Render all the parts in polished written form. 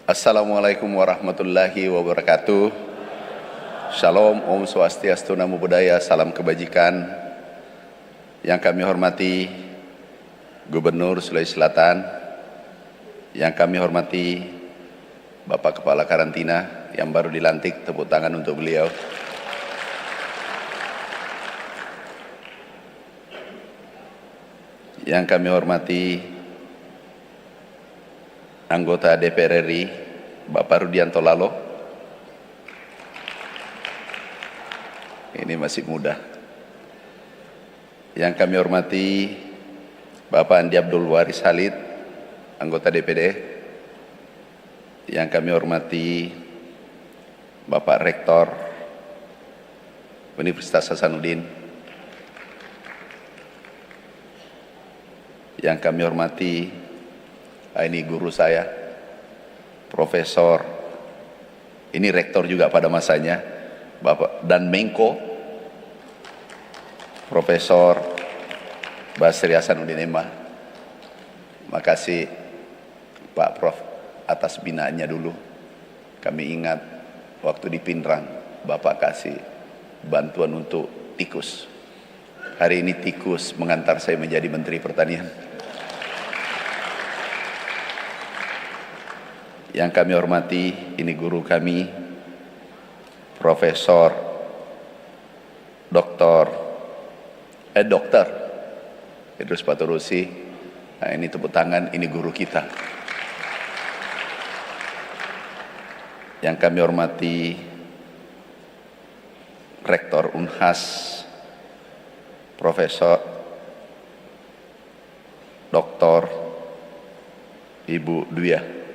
Assalamualaikum warahmatullahi wabarakatuh. Shalom, Om Swastiastu, Namo Buddhaya, salam kebajikan. Yang kami hormati Gubernur Sulawesi Selatan, yang kami hormati Bapak Kepala Karantina yang baru dilantik, tepuk tangan untuk beliau. Yang kami hormati anggota DPR RI Bapak Rudianto Lalo, ini masih muda. Yang kami hormati Bapak Andi Abdul Waris Halid, anggota DPD. Yang kami hormati Bapak Rektor Universitas Hasanuddin. Yang kami hormati, ini guru saya, Profesor, ini rektor juga pada masanya, Bapak dan Menko, Profesor Basri Hasanuddin Emma. Makasih Pak Prof atas binaannya dulu. Kami ingat waktu di Pindrang, Bapak kasih bantuan untuk tikus. Hari ini tikus mengantar saya menjadi Menteri Pertanian. Yang kami hormati, ini guru kami, Profesor Dokter Idrus Paturusi. Nah, ini tepuk tangan, ini guru kita. Yang kami hormati Rektor Unhas, Profesor Doktor Ibu Dwiya.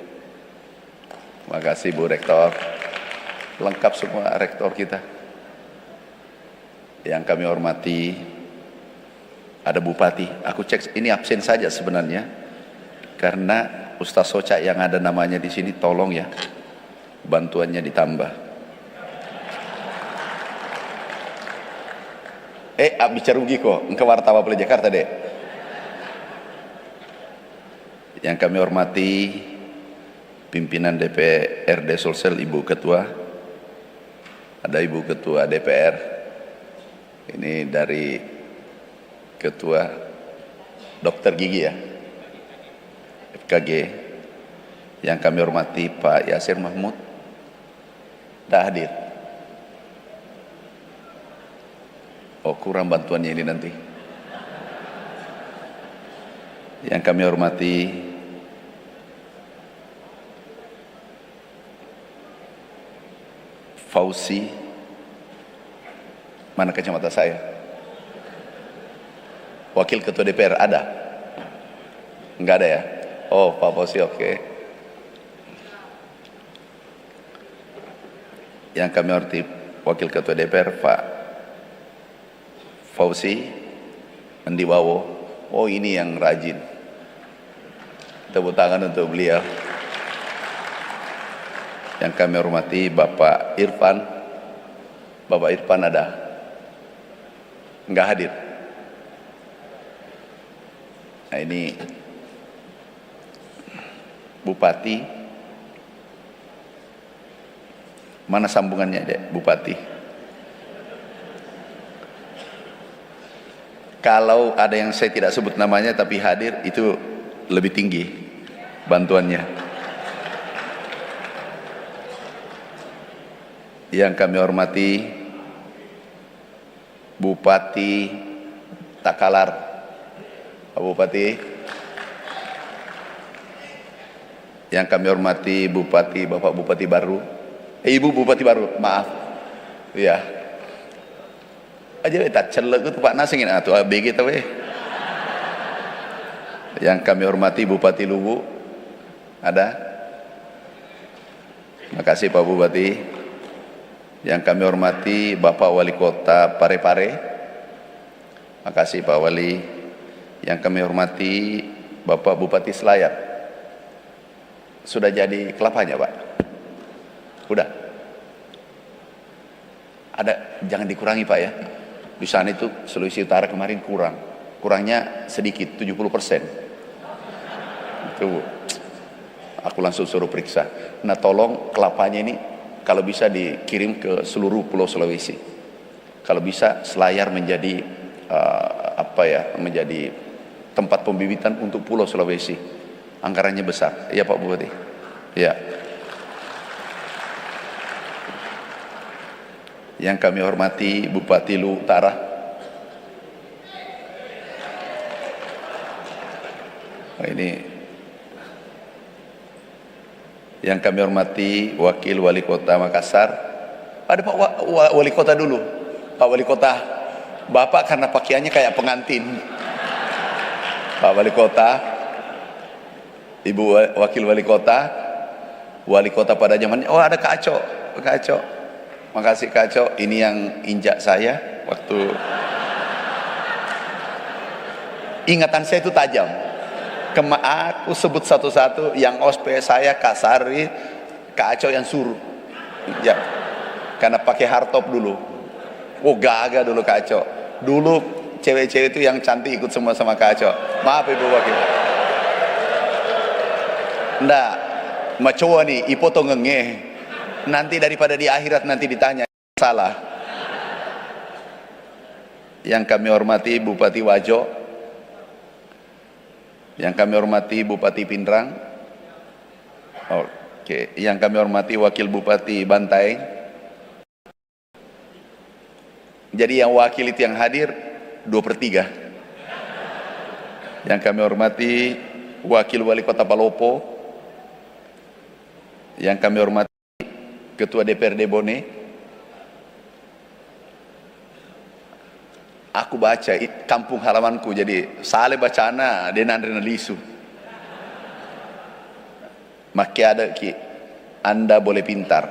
Terima kasih Bu Rektor, lengkap semua rektor kita. Yang kami hormati, ada Bupati. Aku cek ini absen saja sebenarnya, karena Ustaz Soca yang ada namanya di sini, tolong ya bantuannya ditambah. Bicara rugi kok, engkau wartawan Pele Jakarta deh. Yang kami hormati pimpinan DPRD Sulsel, Ibu Ketua, ada Ibu Ketua DPR, ini dari Ketua Dokter Gigi ya, FKG. Yang kami hormati Pak Yasir Mahmud, dah hadir. Oh, kurang bantuannya ini nanti. Yang kami hormati Fauzi, mana kacamata saya? Wakil Ketua DPR ada? Enggak ada ya? Oh, Pak Fauzi, oke. Yang kami hormati Wakil Ketua DPR Pak Fauzi Mendiwawo. Oh, ini yang rajin. Tepuk tangan untuk beliau. Yang kami hormati Bapak Irfan. Bapak Irfan ada? Enggak hadir. Nah, ini Bupati. Mana sambungannya dek Bupati? Kalau ada yang saya tidak sebut namanya tapi hadir, itu lebih tinggi bantuannya. Yang kami hormati Bupati Takalar, Pak Bupati. Yang kami hormati Bupati, Bapak Bupati baru, Ibu Bupati baru, maaf, ya. Aja tak celek itu Pak Nasingin atau ABG tahu ya. Yang kami hormati Bupati Luwu, ada? Terima kasih Pak Bupati. Yang kami hormati Bapak Wali Kota Parepare, makasih Pak Wali. Yang kami hormati Bapak Bupati Selayar. Sudah jadi kelapanya Pak? Udah? Ada, jangan dikurangi Pak ya. Di sana itu Sulawesi Utara kemarin kurangnya sedikit, 70%. Itu Aku langsung suruh periksa. Nah, tolong kelapanya ini kalau bisa dikirim ke seluruh Pulau Sulawesi. Kalau bisa Selayar menjadi menjadi tempat pembibitan untuk Pulau Sulawesi. Anggarannya besar. Iya Pak Bupati. Ya. Yang kami hormati Bupati Lu Utara. Ini yang kami hormati Wakil Wali Kota Makassar. Ada Pak Wali Kota dulu. Pak Wali Kota, Bapak karena pakaiannya kayak pengantin. Pak Wali Kota, Ibu Wakil Wali Kota pada zamannya. Oh, ada Kak Aco. Makasih Kak Aco. Ini yang injak saya waktu. Ingatan saya itu tajam. Aku sebut satu-satu, yang ospek saya Kak Sari, Kak Aco yang suruh. Ya, karena pakai hardtop dulu. Oh, gagah dulu Kak Aco. Dulu cewek-cewek itu yang cantik ikut semua sama Kak Aco. Maaf Ibu Wakil. Nggak, macowa nih, ipoto ngenge. Nanti daripada di akhirat nanti ditanya salah. Yang kami hormati Bupati Wajo. Yang kami hormati Bupati Pindrang. Oke, yang kami hormati Wakil Bupati Bantaeng. Jadi yang wakil itu yang hadir 2/3. Yang kami hormati Wakil Wali Kota Palopo. Yang kami hormati Ketua DPRD Bone. Aku baca kampung halamanku, jadi sale bacana denan lisu. Maka ada ki, Anda boleh pintar,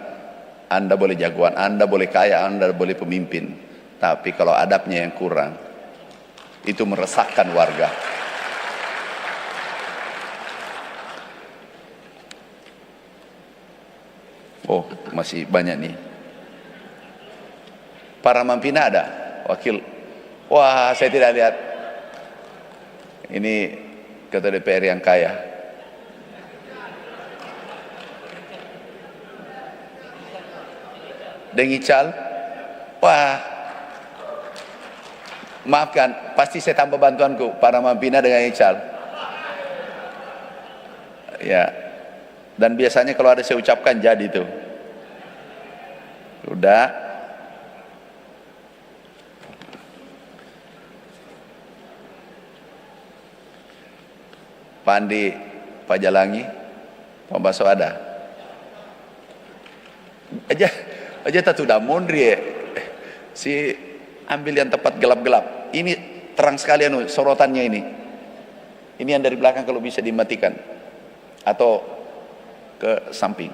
Anda boleh jagoan, Anda boleh kaya, Anda boleh pemimpin, tapi kalau adabnya yang kurang, itu meresahkan warga. Oh, masih banyak nih. Para Mampina ada wakil. Wah, saya tidak lihat. Ini Ketua DPR yang kaya. Dengical. Wah, maafkan, pasti saya tambah bantuanku. Para Mampina dengan Ical. Ya. Dan biasanya kalau ada saya ucapkan jadi tuh. Udah. Pak Andi, Pak Jalangi, Pak Baso ada. Aja tak sudah mondri si ambil yang tepat gelap-gelap. Ini terang sekali sorotannya ini. Ini yang dari belakang kalau bisa dimatikan atau ke samping.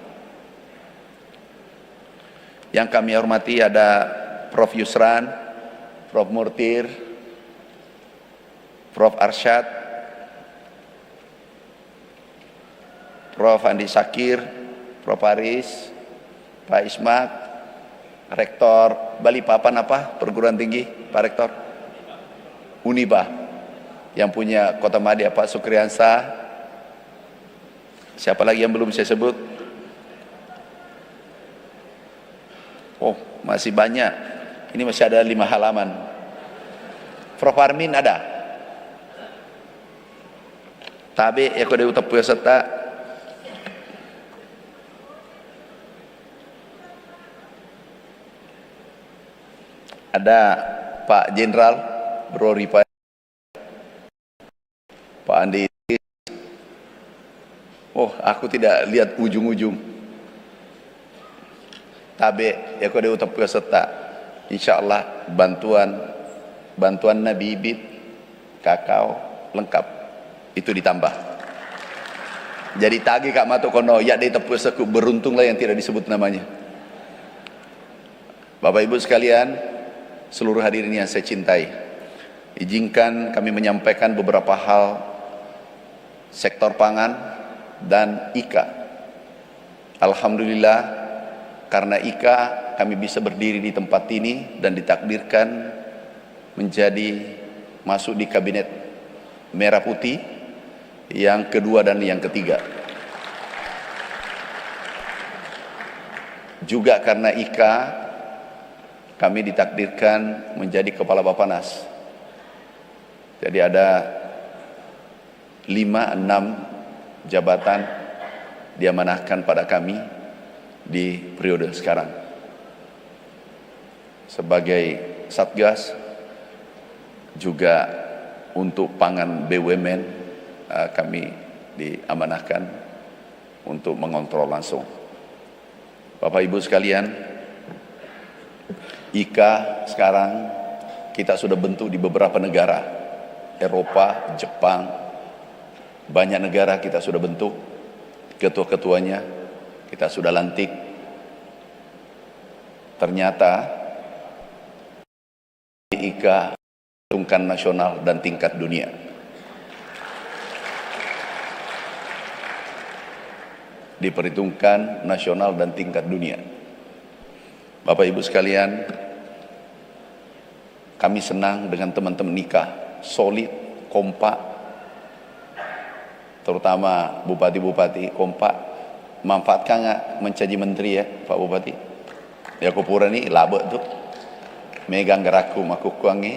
Yang kami hormati ada Prof Yusran, Prof Murtir, Prof Arsyad, Prof Andi Sakir, Prof Aris, Pak Ismak, Rektor Balikpapan apa? Perguruan tinggi, Pak Rektor Uniba, yang punya Kota Madi Pak Sukriansa. Siapa lagi yang belum saya sebut? Oh, masih banyak. Ini masih ada 5 halaman. Prof Armin ada. Tabe ya kode utap peserta. Ada Pak Jenderal Bro Ripa, Pak Andi. Oh, aku tidak lihat ujung-ujung. Tabe ya kode utap peserta. Insyaallah bantuan bibit, kakao lengkap itu ditambah. Jadi tagi Kak Mato kono ya di tepus aku, beruntunglah yang tidak disebut namanya. Bapak Ibu sekalian, seluruh hadirin yang saya cintai, izinkan kami menyampaikan beberapa hal sektor pangan dan IKA. Alhamdulillah, karena IKA kami bisa berdiri di tempat ini dan ditakdirkan menjadi masuk di kabinet merah putih yang kedua dan yang ketiga. Juga karena IKA, kami ditakdirkan menjadi kepala Bapanas. Jadi ada 5-6 jabatan diamanahkan pada kami di periode sekarang. Sebagai Satgas, juga untuk pangan BUMN, kami diamanahkan untuk mengontrol langsung. Bapak Ibu sekalian, IKA sekarang kita sudah bentuk di beberapa negara, Eropa, Jepang, banyak negara kita sudah bentuk, ketua-ketuanya kita sudah lantik. Ternyata IKA tingkat nasional dan tingkat dunia. Diperhitungkan nasional dan tingkat dunia. Bapak Ibu sekalian, kami senang dengan teman-teman IKA, solid, kompak, terutama bupati-bupati kompak. Manfaatkan nggak mencaji menteri ya Pak Bupati? Ya kupura ni labak tu, megang geraku makukuangi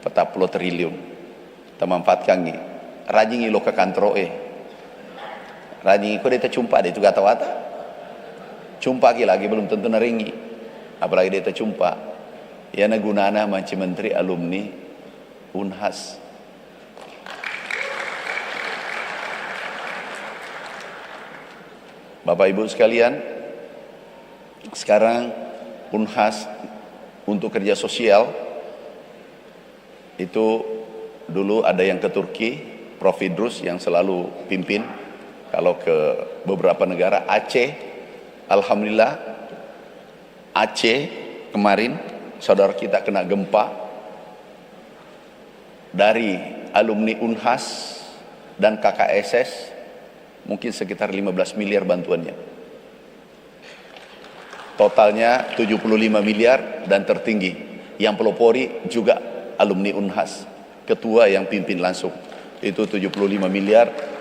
40 triliun. Termanfaatkan ni, rajingi lo ke kantor rajingi ko dia tercumpa dia tu kata wata. Cumpa lagi belum tentu naringi. Apalagi dia tercumpa. Ya na gunana macam menteri alumni Unhas. Bapak Ibu sekalian, sekarang Unhas untuk kerja sosial itu dulu ada yang ke Turki, Prof. Idrus yang selalu pimpin. Kalau ke beberapa negara, Aceh, alhamdulillah Aceh kemarin saudara kita kena gempa, dari alumni Unhas dan KKSS mungkin sekitar 15 miliar bantuannya. Totalnya 75 miliar dan tertinggi. Yang pelopori juga alumni Unhas. Ketua yang pimpin langsung. Itu 75 miliar.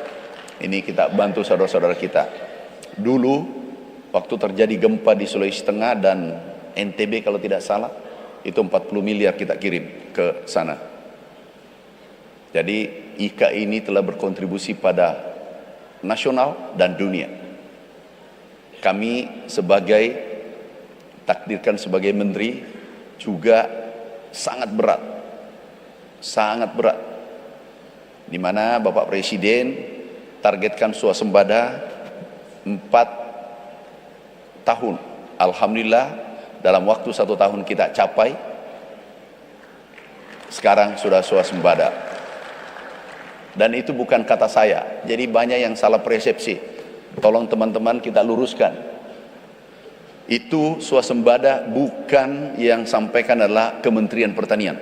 Ini kita bantu saudara-saudara kita. Dulu waktu terjadi gempa di Sulawesi Tengah dan NTB kalau tidak salah, itu 40 miliar kita kirim ke sana. Jadi IKA ini telah berkontribusi pada nasional dan dunia. Kami sebagai takdirkan sebagai menteri juga sangat berat, di mana Bapak Presiden targetkan swasembada 4 tahun. Alhamdulillah dalam waktu 1 tahun kita capai. Sekarang sudah swasembada. Dan itu bukan kata saya. Jadi banyak yang salah persepsi. Tolong teman-teman kita luruskan. Itu swasembada bukan yang sampaikan adalah Kementerian Pertanian.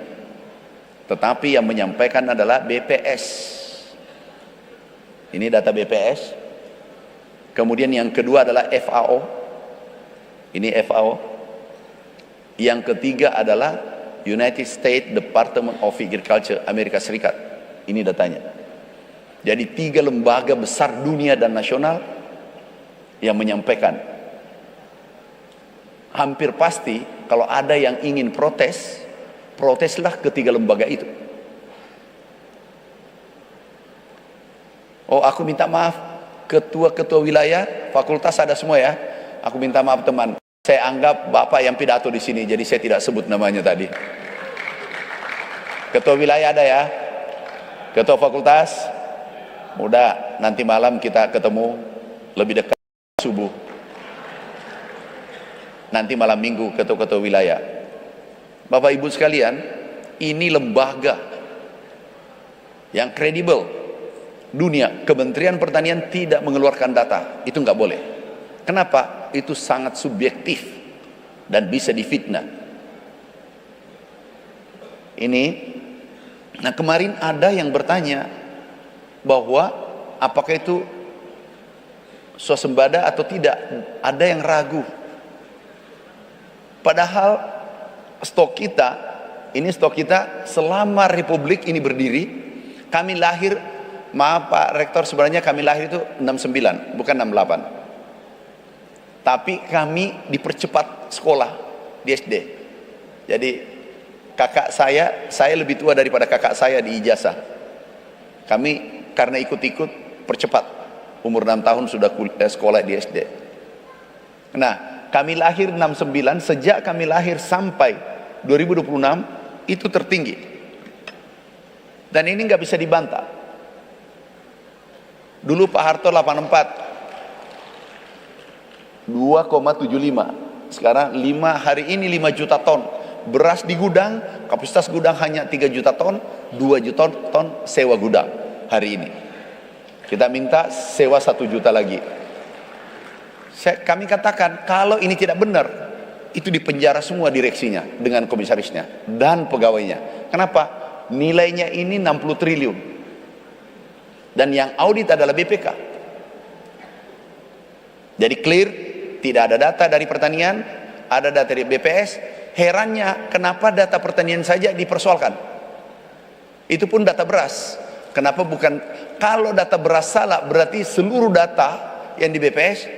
Tetapi yang menyampaikan adalah BPS. Ini data BPS. Kemudian yang kedua adalah FAO. Ini FAO. Yang ketiga adalah United States Department of Agriculture Amerika Serikat. Ini datanya. Jadi 3 lembaga besar dunia dan nasional yang menyampaikan. Hampir pasti kalau ada yang ingin protes, proteslah ke 3 lembaga itu. Oh, aku minta maaf, ketua-ketua wilayah, fakultas ada semua ya. Aku minta maaf teman. Saya anggap Bapak yang pidato di sini, jadi saya tidak sebut namanya tadi. Ketua wilayah ada ya? Ketua fakultas? Udah, nanti malam kita ketemu lebih dekat subuh. Nanti malam minggu ketua-ketua wilayah. Bapak Ibu sekalian, ini lembaga yang kredibel. Dunia, Kementerian Pertanian tidak mengeluarkan data. Itu nggak boleh. Kenapa? Itu sangat subjektif dan bisa difitnah. Ini, nah kemarin ada yang bertanya bahwa apakah itu swasembada atau tidak. Ada yang ragu. Padahal stok kita, ini stok kita selama Republik ini berdiri, kami lahir, maaf Pak Rektor, sebenarnya kami lahir itu 69, bukan 68. Tapi kami dipercepat sekolah di SD. Jadi kakak saya lebih tua daripada kakak saya di ijazah. Kami karena ikut-ikut percepat, umur 6 tahun sudah sekolah di SD. Nah, kami lahir 69, sejak kami lahir sampai 2026 itu tertinggi. Dan ini nggak bisa dibantah. Dulu Pak Harto 84, 2,75. Sekarang hari ini 5 juta ton. Beras di gudang, kapasitas gudang hanya 3 juta ton, 2 juta ton sewa gudang hari ini. Kita minta sewa 1 juta lagi. Kami katakan kalau ini tidak benar, itu dipenjara semua direksinya dengan komisarisnya dan pegawainya. Kenapa? Nilainya ini 60 triliun. Dan yang audit adalah BPK. Jadi clear, tidak ada data dari pertanian, ada data dari BPS. Herannya kenapa data pertanian saja dipersoalkan. Itu pun data beras. Kenapa bukan, kalau data beras salah berarti seluruh data yang di BPS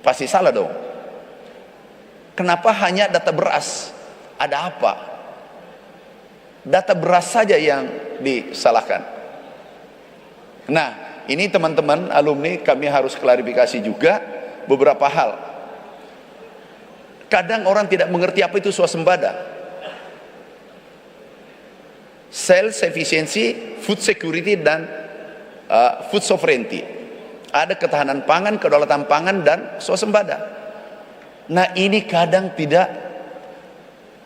pasti salah dong. Kenapa hanya data beras? Ada apa? Data beras saja yang disalahkan. Nah, ini teman-teman alumni kami harus klarifikasi juga beberapa hal. Kadang orang tidak mengerti apa itu swasembada. Self sufficiency, food security, dan food sovereignty. Ada ketahanan pangan, kedaulatan pangan, dan swasembada. Nah, ini kadang tidak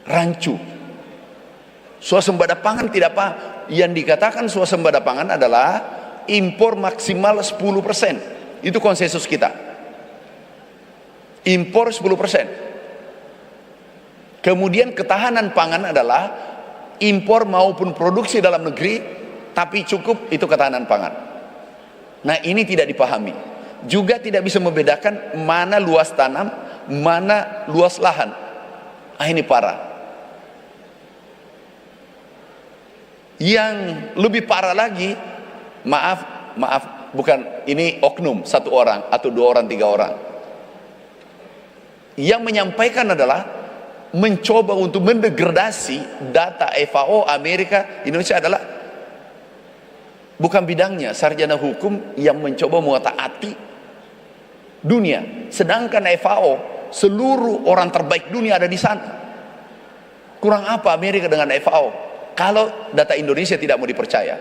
rancu. Swasembada pangan tidak apa. Yang dikatakan swasembada pangan adalah impor maksimal 10%. Itu konsensus kita. Impor 10%. Kemudian ketahanan pangan adalah impor maupun produksi dalam negeri, tapi cukup, itu ketahanan pangan. Nah, ini tidak dipahami. Juga tidak bisa membedakan mana luas tanam, mana luas lahan. Ini parah. Yang lebih parah lagi, maaf, bukan ini oknum, 1 orang atau 2 orang, 3 orang. Yang menyampaikan adalah mencoba untuk mendegradasi data FAO, Amerika, Indonesia adalah bukan bidangnya, sarjana hukum yang mencoba mengotak-atik dunia. Sedangkan FAO, seluruh orang terbaik dunia ada di sana. Kurang apa Amerika dengan FAO kalau data Indonesia tidak mau dipercaya?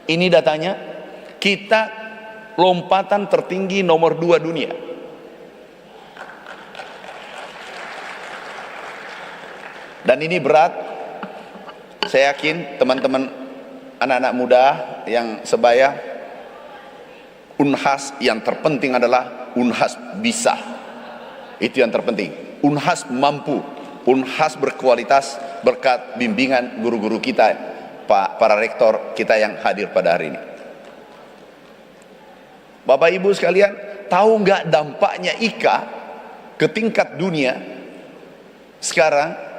Ini datanya, kita lompatan tertinggi nomor 2 dunia. Dan ini berat. Saya yakin teman-teman anak-anak muda yang sebaya, Unhas yang terpenting adalah Unhas bisa. Itu yang terpenting. Unhas mampu. Unhas berkualitas berkat bimbingan guru-guru kita, para rektor kita yang hadir pada hari ini. Bapak Ibu sekalian, tahu nggak dampaknya IKA ke tingkat dunia sekarang?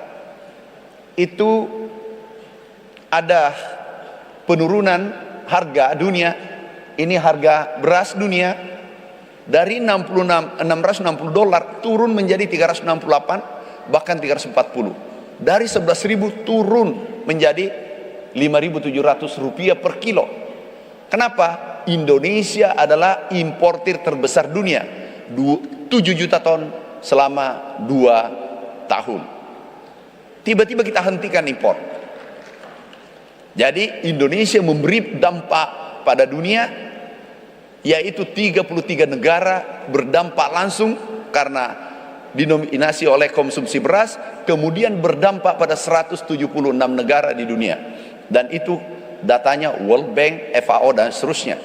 Itu ada penurunan harga dunia. Ini harga beras dunia dari $660 turun menjadi 368, bahkan 340. Dari 11.000 turun menjadi Rp5.700 per kilo. Kenapa? Indonesia adalah importir terbesar dunia, 7 juta ton selama 2 tahun. Tiba-tiba kita hentikan impor. Jadi Indonesia memberi dampak pada dunia, yaitu 33 negara berdampak langsung karena dinominasi oleh konsumsi beras, kemudian berdampak pada 176 negara di dunia. Dan itu datanya World Bank, FAO, dan seterusnya.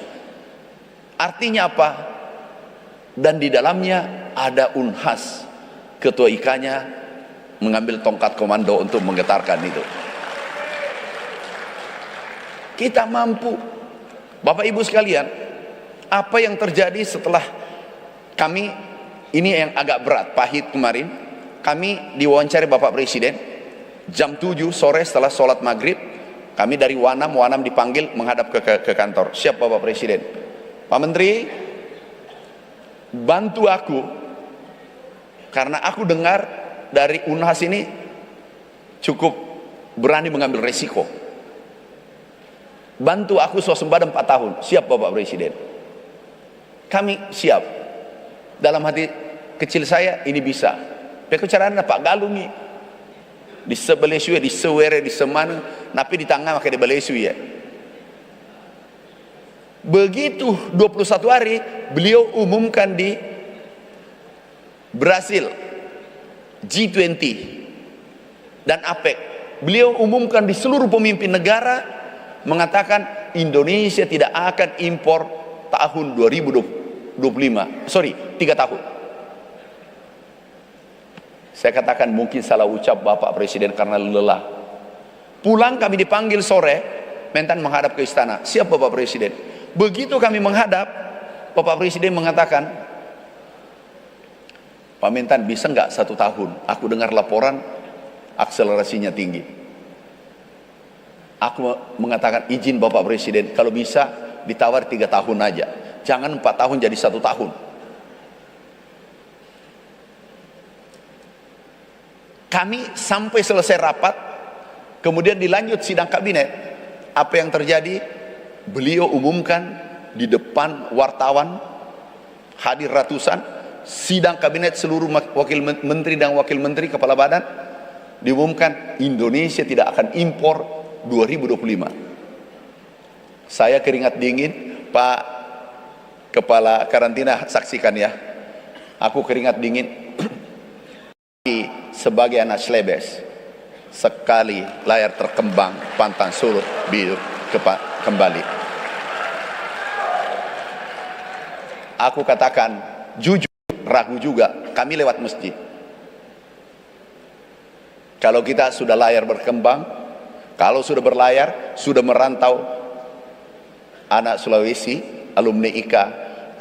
Artinya apa? Dan di dalamnya ada Unhas, ketua IKA-nya mengambil tongkat komando untuk menggetarkan itu. Kita mampu. Bapak Ibu sekalian, apa yang terjadi setelah kami, ini yang agak berat, pahit kemarin, kami diwawancari Bapak Presiden jam 7 sore setelah sholat maghrib. Kami dari Wanam dipanggil menghadap ke kantor. Siap Bapak Presiden. Pak Menteri, bantu aku, karena aku dengar dari Unhas ini cukup berani mengambil resiko. Bantu aku swasembada 4 tahun. Siap Bapak Presiden? Kami siap. Dalam hati kecil saya ini bisa. Pekerjaan Pak Galungi di Sebelesu ya, di Sewere, di Semana, napi di tengah maka di Belesu ya. Begitu 21 hari beliau umumkan di Brasil G20 dan APEC. Beliau umumkan di seluruh pemimpin negara mengatakan Indonesia tidak akan impor tahun 2025. 3 tahun. Saya katakan mungkin salah ucap Bapak Presiden karena lelah. Pulang kami dipanggil sore, Mentan menghadap ke istana. Siap Bapak Presiden. Begitu kami menghadap, Bapak Presiden mengatakan, Pak Mentan bisa nggak 1 tahun? Aku dengar laporan akselerasinya tinggi. Aku mengatakan izin Bapak Presiden, kalau bisa ditawar 3 tahun aja, jangan 4 tahun jadi 1 tahun. Kami sampai selesai rapat, kemudian dilanjut sidang kabinet. Apa yang terjadi? Beliau umumkan di depan wartawan, hadir ratusan, sidang kabinet seluruh wakil menteri dan wakil menteri kepala badan, diumumkan Indonesia tidak akan impor 2025. Saya keringat dingin, Pak Kepala Karantina saksikan ya. Aku keringat dingin sebagai anak Slebes. Sekali layar terkembang, pantang surut biru kembali. Aku katakan jujur, ragu juga, kami lewat masjid. Kalau kita sudah layar berkembang, kalau sudah berlayar, sudah merantau, anak Sulawesi, alumni IKA,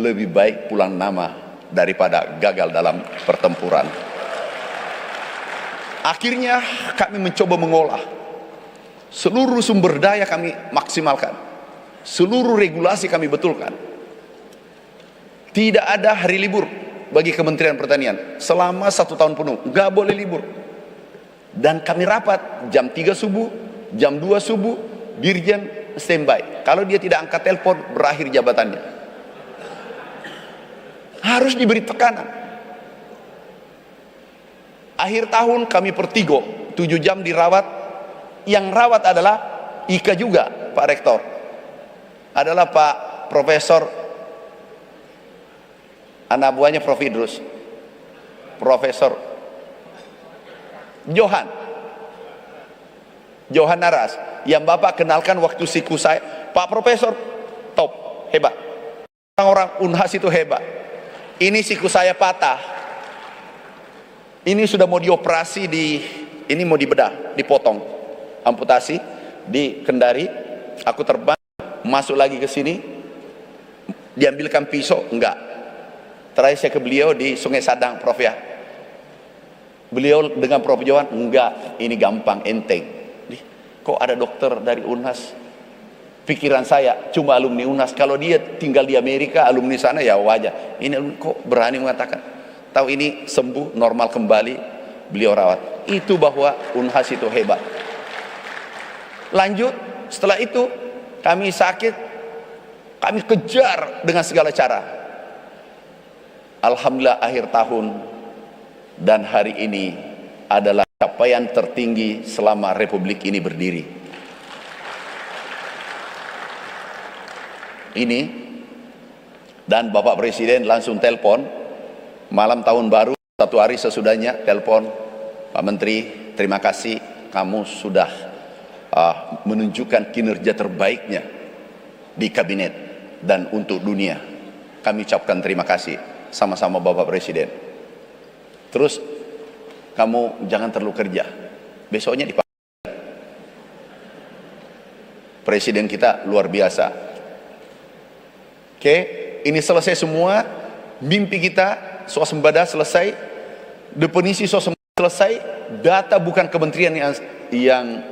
lebih baik pulang nama daripada gagal dalam pertempuran. Akhirnya kami mencoba mengolah. Seluruh sumber daya kami maksimalkan. Seluruh regulasi kami betulkan. Tidak ada hari libur bagi Kementerian Pertanian. Selama 1 tahun penuh, nggak boleh libur. Dan kami rapat jam 3 subuh, jam 2 subuh, Dirjen standby. Kalau dia tidak angkat telepon, berakhir jabatannya. Harus diberi tekanan. Akhir tahun kami pertigo, 7 jam dirawat. Yang rawat adalah IKA juga, Pak Rektor. Adalah Pak Profesor, anak buahnya Prof. Idrus, Profesor Johan Naras, yang Bapak kenalkan waktu siku saya. Pak Profesor top, hebat. Orang-orang Unhas itu hebat. Ini siku saya patah. Ini sudah mau dioperasi, ini mau dibedah, dipotong, amputasi di Kendari. Aku terbang, masuk lagi ke sini, diambilkan pisau, enggak. Terakhir saya ke beliau di Sungai Sadang, Prof ya. Beliau dengan Prof Johan, enggak, ini gampang, enteng. Kok ada dokter dari Unhas? Pikiran saya cuma alumni Unhas. Kalau dia tinggal di Amerika, alumni sana ya wajar. Ini kok berani mengatakan, tahu ini sembuh, normal kembali, beliau rawat. Itu bahwa Unhas itu hebat. Lanjut, setelah itu kami sakit, kami kejar dengan segala cara. Alhamdulillah akhir tahun dan hari ini adalah capaian tertinggi selama Republik ini berdiri. Ini, dan Bapak Presiden langsung telepon malam tahun baru, 1 hari sesudahnya telepon, Pak Menteri, terima kasih kamu sudah menunjukkan kinerja terbaiknya di kabinet dan untuk dunia. Kami ucapkan terima kasih sama-sama Bapak Presiden. Terus kamu jangan terlalu kerja. Besoknya dipanggil. Presiden kita luar biasa. Oke, ini selesai semua. Mimpi kita swasembada selesai, definisi swasembada selesai, data bukan kementerian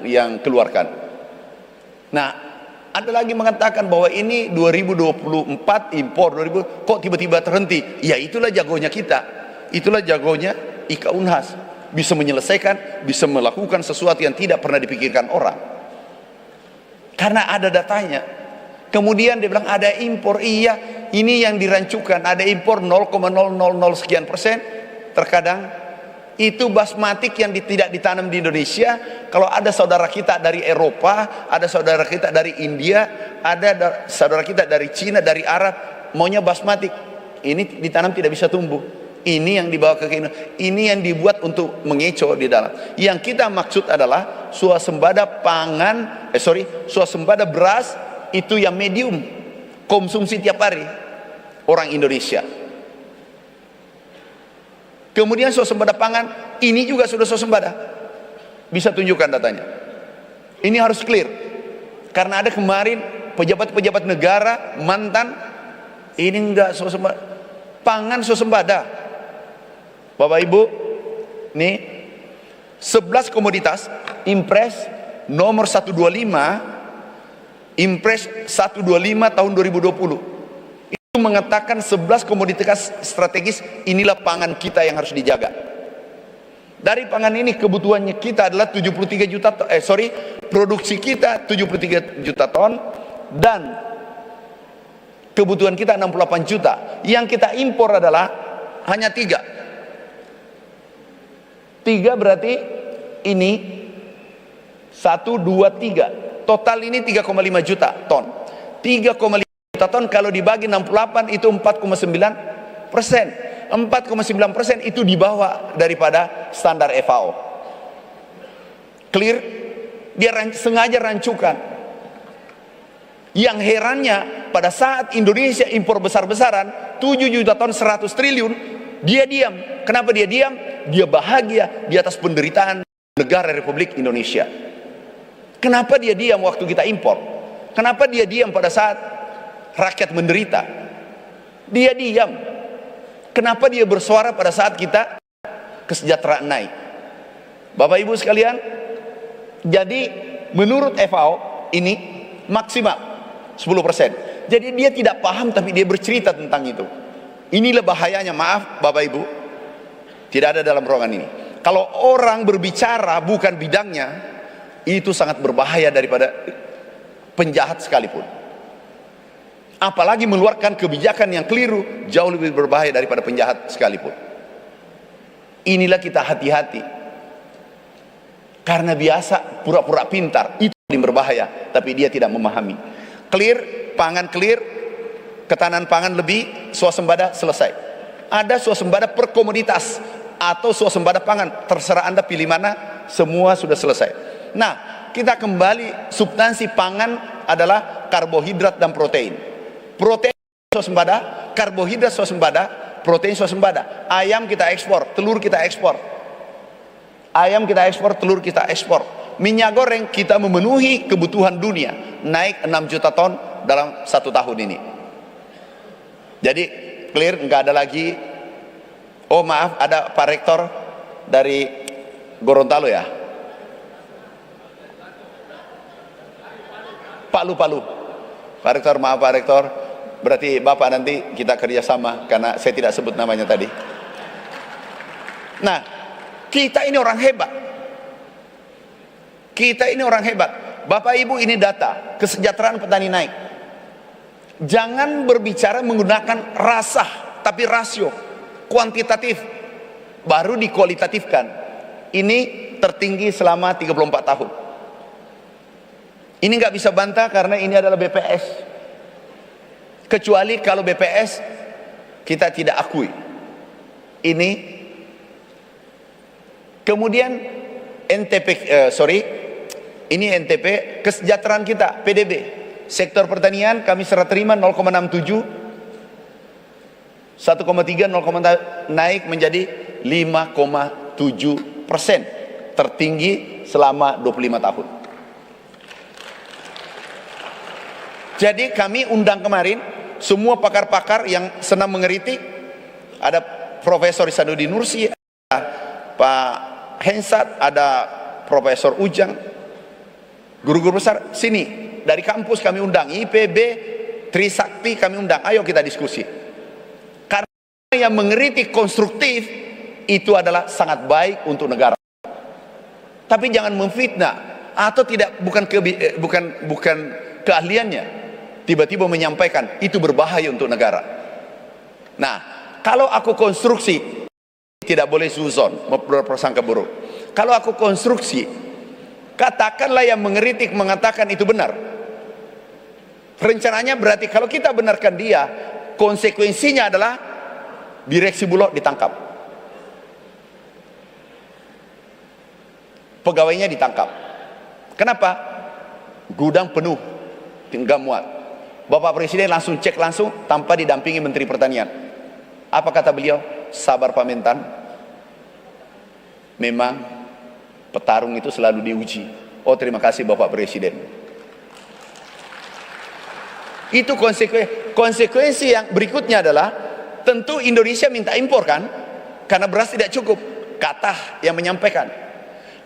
yang keluarkan. Nah, Ada lagi mengatakan bahwa ini 2024 impor 2000, kok tiba-tiba terhenti? Ya itulah jagonya kita, itulah jagonya Ika Unhas, bisa menyelesaikan, bisa melakukan sesuatu yang tidak pernah dipikirkan orang, karena ada datanya. Kemudian dia bilang ada impor, iya ini yang dirancukan, ada impor 0,000 sekian persen. Terkadang itu basmatik yang tidak ditanam di Indonesia. Kalau ada saudara kita dari Eropa, ada saudara kita dari India, ada saudara kita dari Cina, dari Arab, maunya basmatik, ini ditanam tidak bisa tumbuh. Ini yang dibawa ke Indonesia, ini yang dibuat untuk mengecoh di dalam. Yang kita maksud adalah swasembada pangan, swasembada beras itu yang medium, konsumsi tiap hari orang Indonesia. Kemudian swasembada pangan ini juga sudah swasembada, bisa tunjukkan datanya. Ini harus clear, karena ada kemarin pejabat-pejabat negara mantan ini enggak swasembada pangan, swasembada. Bapak Ibu, nih 11 komoditas Impres nomor 125, Impres 125 tahun 2020 itu mengatakan 11 komoditas strategis, inilah pangan kita yang harus dijaga. Dari pangan ini kebutuhannya kita adalah 73 juta produksi kita 73 juta ton dan kebutuhan kita 68 juta. Yang kita impor adalah hanya 3 berarti ini 1, 2, 3, total ini 3,5 juta ton. 3,5 juta ton kalau dibagi 68 itu 4,9%. 4,9% itu di bawah daripada standar FAO. Clear? Dia sengaja rancukan. Yang herannya pada saat Indonesia impor besar-besaran 7 juta ton 100 triliun, dia diam. Kenapa dia diam? Dia bahagia di atas penderitaan negara Republik Indonesia. Kenapa dia diam waktu kita impor? Kenapa dia diam pada saat rakyat menderita? Dia diam. Kenapa dia bersuara pada saat kita kesejahteraan naik? Bapak Ibu sekalian, jadi menurut FAO ini maksimal 10%. Jadi dia tidak paham tapi dia bercerita tentang itu. Inilah bahayanya, maaf Bapak Ibu, tidak ada dalam ruangan ini. Kalau orang berbicara bukan bidangnya, itu sangat berbahaya daripada penjahat sekalipun. Apalagi mengeluarkan kebijakan yang keliru, jauh lebih berbahaya daripada penjahat sekalipun. Inilah kita hati-hati. Karena biasa pura-pura pintar, itu yang berbahaya, tapi dia tidak memahami. Clear, pangan clear, ketahanan pangan lebih, swasembada selesai. Ada swasembada per komoditas atau swasembada pangan, terserah Anda pilih mana, semua sudah selesai. Nah, kita kembali, substansi pangan adalah karbohidrat dan protein. Protein swasembada, karbohidrat swasembada, protein swasembada. Ayam kita ekspor, telur kita ekspor. Ayam kita ekspor, telur kita ekspor. Minyak goreng kita memenuhi kebutuhan dunia, naik 6 juta ton dalam 1 tahun ini. Jadi clear, nggak ada lagi. Oh maaf, ada Pak Rektor dari Gorontalo ya, Palu. Pak Rektor, maaf Pak Rektor, berarti Bapak nanti kita kerjasama karena saya tidak sebut namanya tadi. Nah, kita ini orang hebat. Kita ini orang hebat. Bapak Ibu, ini data kesejahteraan petani naik. Jangan berbicara menggunakan rasa, tapi rasio, kuantitatif, baru dikualitatifkan. Ini tertinggi selama 34 tahun. Ini nggak bisa bantah karena ini adalah BPS. Kecuali kalau BPS kita tidak akui. Ini kemudian NTP, ini NTP kesejahteraan kita, PDB. Sektor pertanian kami serah terima 0,67, 1,3, 0, naik menjadi 5,7%, tertinggi selama 25 tahun. Jadi kami undang kemarin semua pakar-pakar yang senang mengeritik. Ada Profesor Isanuddin Nursi, ada Pak Hensat, ada Profesor Ujang, Guru-guru besar sini, dari kampus kami undang, IPB, Trisakti kami undang, ayo kita diskusi. Karena yang mengkritik konstruktif itu adalah sangat baik untuk negara. Tapi jangan memfitnah atau bukan keahliannya. Tiba-tiba menyampaikan itu berbahaya untuk negara. Nah, kalau aku konstruksi tidak boleh suzon, berprasangka buruk. Kalau aku konstruksi, katakanlah yang mengkritik mengatakan itu benar. Rencananya berarti kalau kita benarkan dia, konsekuensinya adalah direksi Bulog ditangkap, pegawainya ditangkap. Kenapa? Gudang penuh, tinggal muat. Bapak Presiden langsung cek langsung tanpa didampingi Menteri Pertanian. Apa kata beliau? Sabar Pak Mentan, memang petarung itu selalu diuji. Oh, terima kasih Bapak Presiden. Itu konsekuensi yang berikutnya adalah tentu Indonesia minta impor kan, karena beras tidak cukup. Kata yang menyampaikan,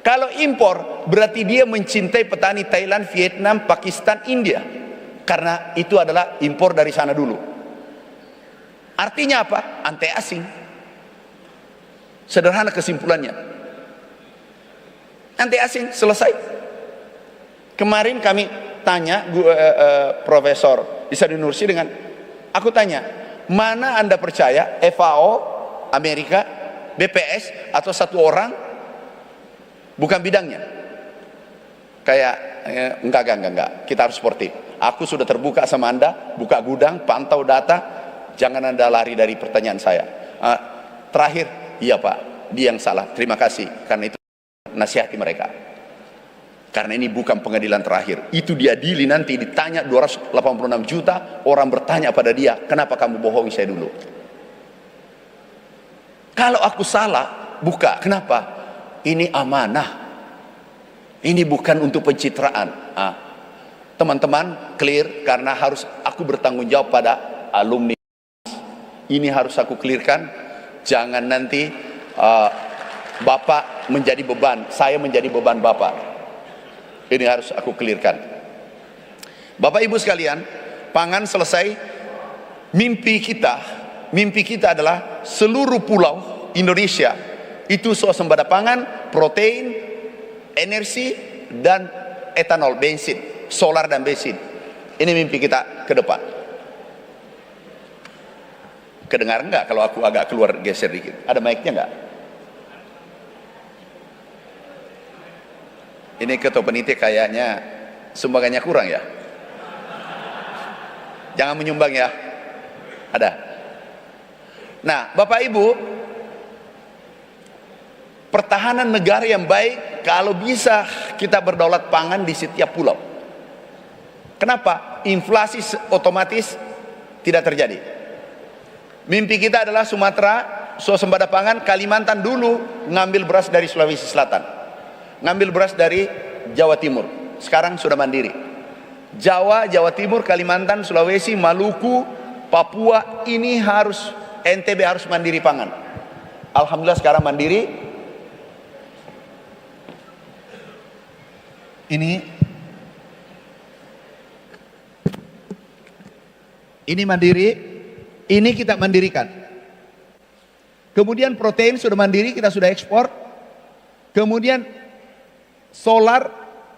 kalau impor berarti dia mencintai petani Thailand, Vietnam, Pakistan, India, karena itu adalah impor dari sana dulu. Artinya apa? Anti asing. Sederhana kesimpulannya, anti asing, selesai. Kemarin kami tanya Profesor Ihsanuddin Nursi dengan, aku tanya, mana Anda percaya FAO, Amerika, BPS, atau satu orang bukan bidangnya? Kayak enggak, kita harus sportif. Aku sudah terbuka sama Anda, buka gudang, pantau data, jangan Anda lari dari pertanyaan saya. Terakhir, iya Pak, dia yang salah, terima kasih, karena itu nasihati mereka. Karena ini bukan pengadilan terakhir, itu diadili nanti, ditanya 286 juta orang bertanya pada dia, kenapa kamu bohongi saya dulu? Kalau aku salah, buka, kenapa? Ini amanah, ini bukan untuk pencitraan. Teman-teman clear, karena harus aku bertanggung jawab pada alumni. Ini harus aku clearkan, jangan nanti Bapak menjadi beban, saya menjadi beban Bapak. Ini harus aku clearkan. Bapak Ibu sekalian, pangan selesai. Mimpi kita adalah seluruh pulau Indonesia itu swasembada pangan, protein, energi, dan etanol, bensin, solar dan bensin. Ini mimpi kita ke depan. Kedengar enggak kalau aku agak keluar geser dikit? Ada mic-nya enggak? Ini ketua penitia kayaknya sumbangannya kurang ya. Jangan menyumbang ya. Ada. Nah, Bapak Ibu, pertahanan negara yang baik kalau bisa kita berdaulat pangan di setiap pulau. Kenapa? Inflasi otomatis tidak terjadi. Mimpi kita adalah Sumatera swasembada pangan, Kalimantan dulu ngambil beras dari Sulawesi Selatan, ngambil beras dari Jawa Timur, sekarang sudah mandiri. Jawa Timur, Kalimantan, Sulawesi, Maluku, Papua, ini harus, NTB harus mandiri pangan. Alhamdulillah sekarang mandiri. Ini mandiri, ini kita mandirikan. Kemudian protein sudah mandiri, kita sudah ekspor. Kemudian solar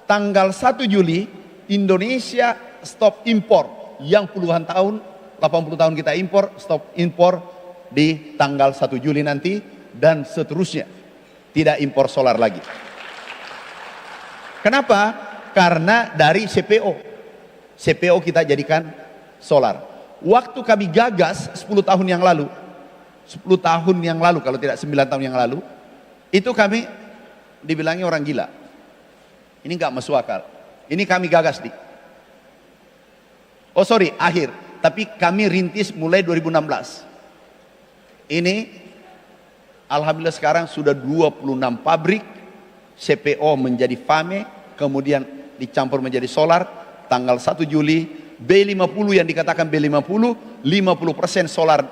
tanggal 1 Juli Indonesia stop impor, yang puluhan tahun, 80 tahun kita impor, stop impor di tanggal 1 Juli nanti, dan seterusnya tidak impor solar lagi. Kenapa? Karena dari CPO kita jadikan solar. Waktu kami gagas 10 tahun yang lalu kalau tidak 9 tahun yang lalu, itu kami dibilangi orang gila. Ini nggak masuk akal. Ini kami gagas akhir. Tapi kami rintis mulai 2016. Ini alhamdulillah sekarang sudah 26 pabrik CPO menjadi FAME, kemudian dicampur menjadi solar. Tanggal 1 Juli B50 yang dikatakan B50, 50% solar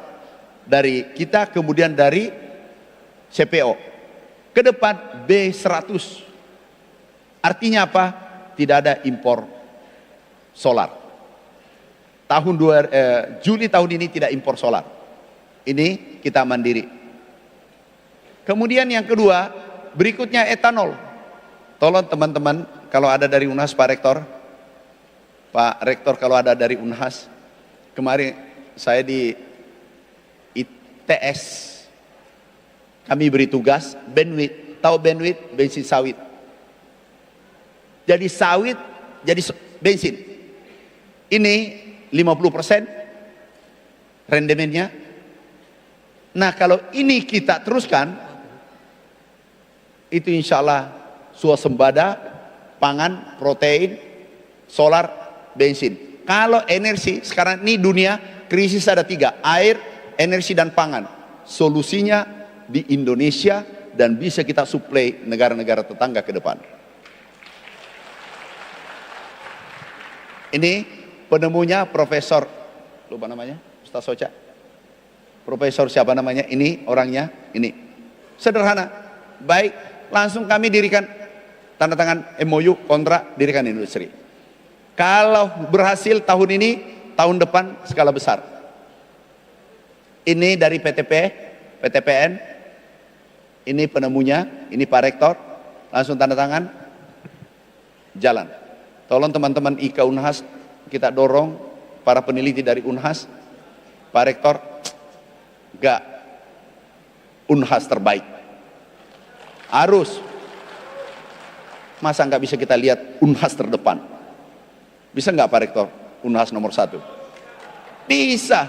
dari kita, kemudian dari CPO. Ke depan B100. Artinya apa? tidak ada impor solar. Juli tahun ini tidak impor solar. Ini kita mandiri. Kemudian yang kedua, berikutnya etanol. Tolong teman-teman, kalau ada dari Unhas, Pak Rektor kalau ada dari Unhas, kemarin saya di ITS, kami beri tugas, Benwit, tahu Benwit, bensin sawit. Jadi sawit, jadi bensin. Ini 50% rendemennya. Nah kalau ini kita teruskan, itu insya Allah swasembada, pangan, protein, solar, bensin. Kalau energi, sekarang ini dunia krisis ada 3, air, energi dan pangan. Solusinya di Indonesia dan bisa kita suplai negara-negara tetangga ke depan. Ini penemunya Profesor, lupa namanya, Ustaz Soca. Profesor siapa namanya? Ini orangnya, ini. Sederhana, baik, langsung kami dirikan tanda tangan MOU kontrak dirikan industri. Kalau berhasil tahun ini, tahun depan skala besar. Ini dari PTPN, ini penemunya, ini Pak Rektor, langsung tanda tangan, jalan. Tolong teman-teman IKA Unhas, kita dorong para peneliti dari Unhas, Pak Rektor, gak, Unhas terbaik. Harus. Masa nggak bisa kita lihat Unhas terdepan? Bisa nggak Pak Rektor? Unhas nomor 1? Bisa.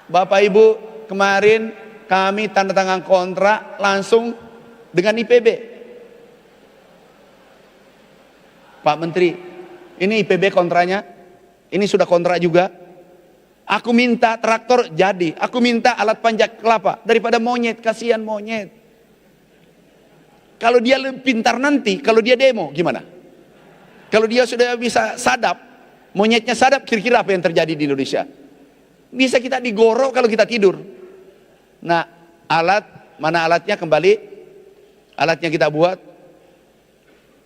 Bapak Ibu, kemarin kami tanda tangan kontrak langsung dengan IPB. Pak Menteri, ini IPB kontraknya, ini sudah kontrak juga. Aku minta traktor jadi, aku minta alat panjat kelapa daripada monyet, kasihan monyet. Kalau dia lebih pintar nanti, kalau dia demo gimana? Kalau dia sudah bisa sadap, monyetnya sadap, kira-kira apa yang terjadi di Indonesia? Bisa kita digorok kalau kita tidur. Nah, mana alatnya kembali? Alatnya kita buat.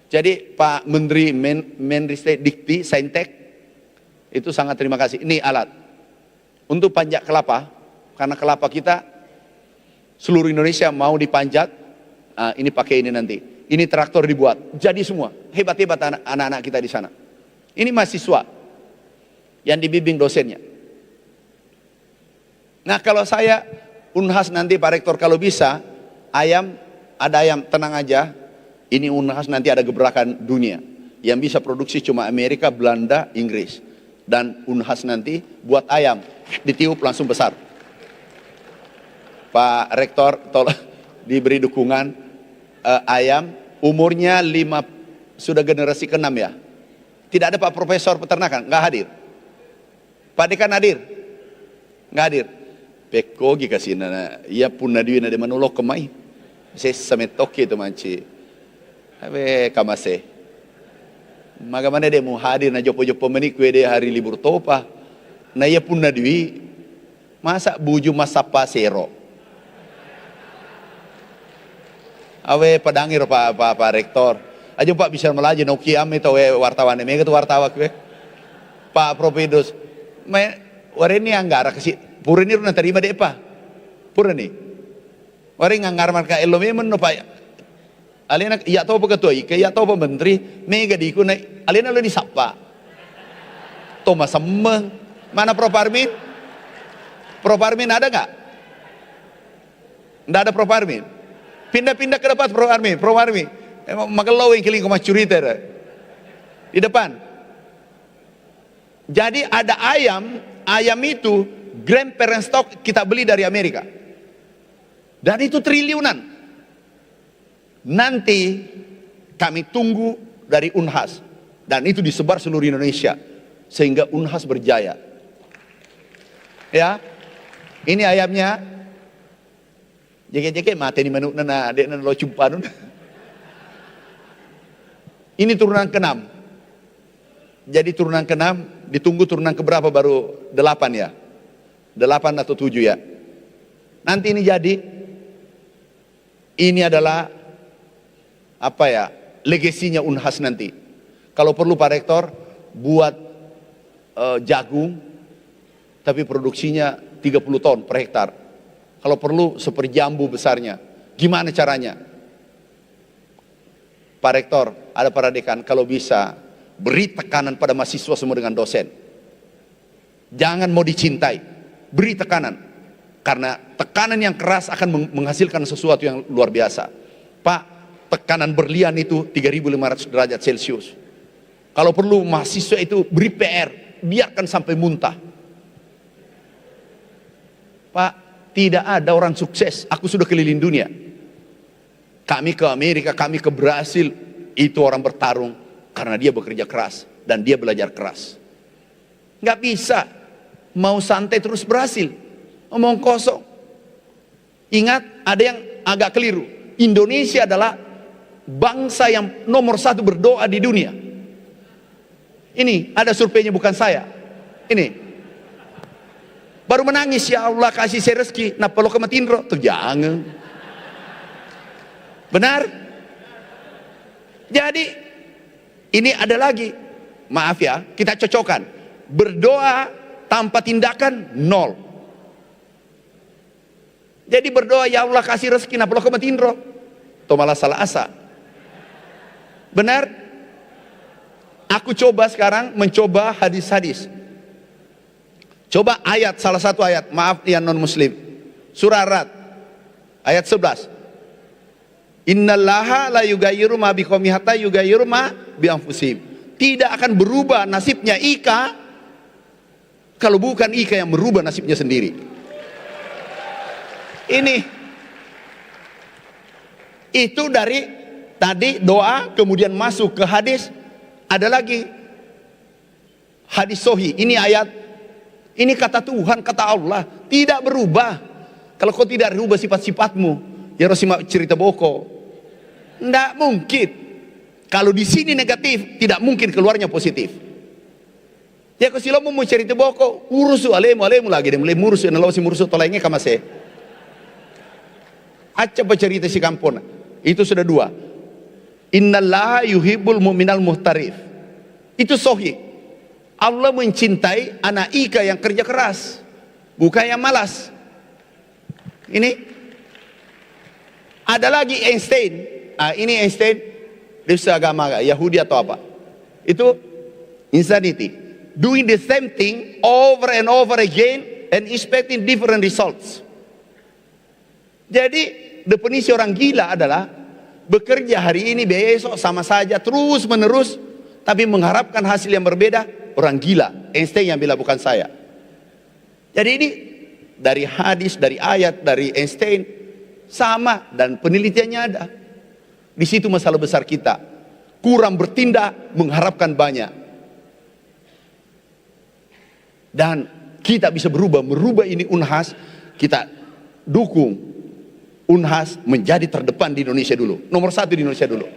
Jadi Pak Menteri Menristek Dikti Saintek itu sangat terima kasih. Ini alat untuk panjat kelapa, karena kelapa kita seluruh Indonesia mau dipanjat. Nah, ini pakai ini nanti. Ini traktor dibuat, jadi semua hebat-hebat anak-anak kita di sana. Ini mahasiswa yang dibimbing dosennya. Nah kalau saya Unhas nanti Pak Rektor kalau bisa ada ayam tenang aja. Ini Unhas nanti ada gebrakan dunia. Yang bisa produksi cuma Amerika, Belanda, Inggris. Dan Unhas nanti buat ayam, ditiup langsung besar. Pak Rektor tolong diberi dukungan. Ayam umurnya sudah generasi ke-6 ya. Tidak ada Pak Profesor peternakan, nggak hadir. Pak Dekan hadir? Nggak hadir. Pekogi kasih nana, ia pun nadiwin ada manulok kemai. Saya semetoki itu manci. Abe kamase. Magamana dia mau hadir na jopo-jopo menikwe dia hari libur topa. Na ia pun nadiwi. Masa buju masapa sero. Awe padangir Pak Rektor. Aja Pak bisa melaju no kiam itu wartawan mega tu wartawan kue. Pak Profidus. Wareni anggara kasih pureni runa terima deh Pak. Pureni. Wareni anggar marka elome men no Pak. Alena iya tahu ketua ike, iya tahu menteri, mega diku naik. Alena lo disapa. Thomas Semmeng. Mana Prof Armin? Prof Armin ada nggak? Nggak ada Prof Armin. Pindah-pindah ke depan Prof Armin. Prof Armin. Emang magelau yang keling kemas curita di depan. Jadi ada ayam itu grandparent stock kita beli dari Amerika. Dan itu triliunan. Nanti kami tunggu dari Unhas dan itu disebar seluruh Indonesia sehingga Unhas berjaya. Ya, ini ayamnya. Jeke mati di manuk nana adek nana lo jumpa nun. Ini turunan ke-6. Jadi turunan ke-6 ditunggu turunan ke berapa baru 8 ya. 8 atau 7 ya. Nanti ini jadi. Ini adalah apa ya, legasinya Unhas nanti. Kalau perlu Pak Rektor buat jagung, tapi produksinya 30 ton per hektar. Kalau perlu seperti jambu besarnya. Gimana caranya? Pak Rektor, ada para dekan, kalau bisa beri tekanan pada mahasiswa semua dengan dosen. Jangan mau dicintai, beri tekanan. Karena tekanan yang keras akan menghasilkan sesuatu yang luar biasa. Pak, tekanan berlian itu 3.500 derajat Celcius. Kalau perlu mahasiswa itu beri PR, biarkan sampai muntah. Pak, tidak ada orang sukses. Aku sudah keliling dunia. Kami ke Amerika, kami ke Brasil. Itu orang bertarung karena dia bekerja keras dan dia belajar keras. Nggak bisa mau santai terus berhasil. Omong kosong. Ingat, ada yang agak keliru. Indonesia adalah bangsa yang nomor 1 berdoa di dunia. Ini ada surveinya, bukan saya. Ini baru menangis, ya Allah kasih saya rezeki. Nah kalau kematindro tuh jangan. Benar? Jadi ini ada lagi. Maaf ya, kita cocokkan. Berdoa tanpa tindakan nol. Jadi berdoa, ya Allah kasih rezeki. Nah kalau kematindro tuh malah salah asa. Benar? Aku coba sekarang mencoba hadis-hadis. Coba ayat, salah satu ayat, maaf yang non muslim. Surah Ar-Ra'd ayat 11. Innallaha la yughayyiru ma biqaumin hatta yughayyiru ma bi anfusihim. Tidak akan berubah nasibnya Ika kalau bukan Ika yang merubah nasibnya sendiri. Ini itu dari tadi doa, kemudian masuk ke hadis. Ada lagi hadis sahih. Ini ayat, ini kata Tuhan, kata Allah, tidak berubah. Kalau kau tidak berubah sifat-sifatmu, ya Rasulullah cerita boko, tidak mungkin. Kalau di sini negatif, tidak mungkin keluarnya positif. Ya kau silamu mau cerita boko, urusu alemu lagi, dia mulai murusu, nalawa si murusu tolengnya kamase. Aca bercerita si kampung, itu sudah 2. Innallaha yuhibbul mu'minal muhtarif. Itu sahih. Allah mencintai anak Ika yang kerja keras, bukan yang malas. Ini ada lagi Einstein. Ini Einstein, dia agama Yahudi atau apa? Itu insanity. Doing the same thing over and over again and expecting different results. Jadi definisi orang gila adalah bekerja hari ini besok sama saja terus menerus, tapi mengharapkan hasil yang berbeda. Orang gila. Einstein yang bilang, bukan saya. Jadi ini dari hadis, dari ayat, dari Einstein sama, dan penelitiannya ada. Di situ masalah besar kita, kurang bertindak, mengharapkan banyak. Dan kita bisa merubah ini Unhas. Kita dukung Unhas menjadi terdepan di Indonesia dulu, nomor 1 di Indonesia dulu.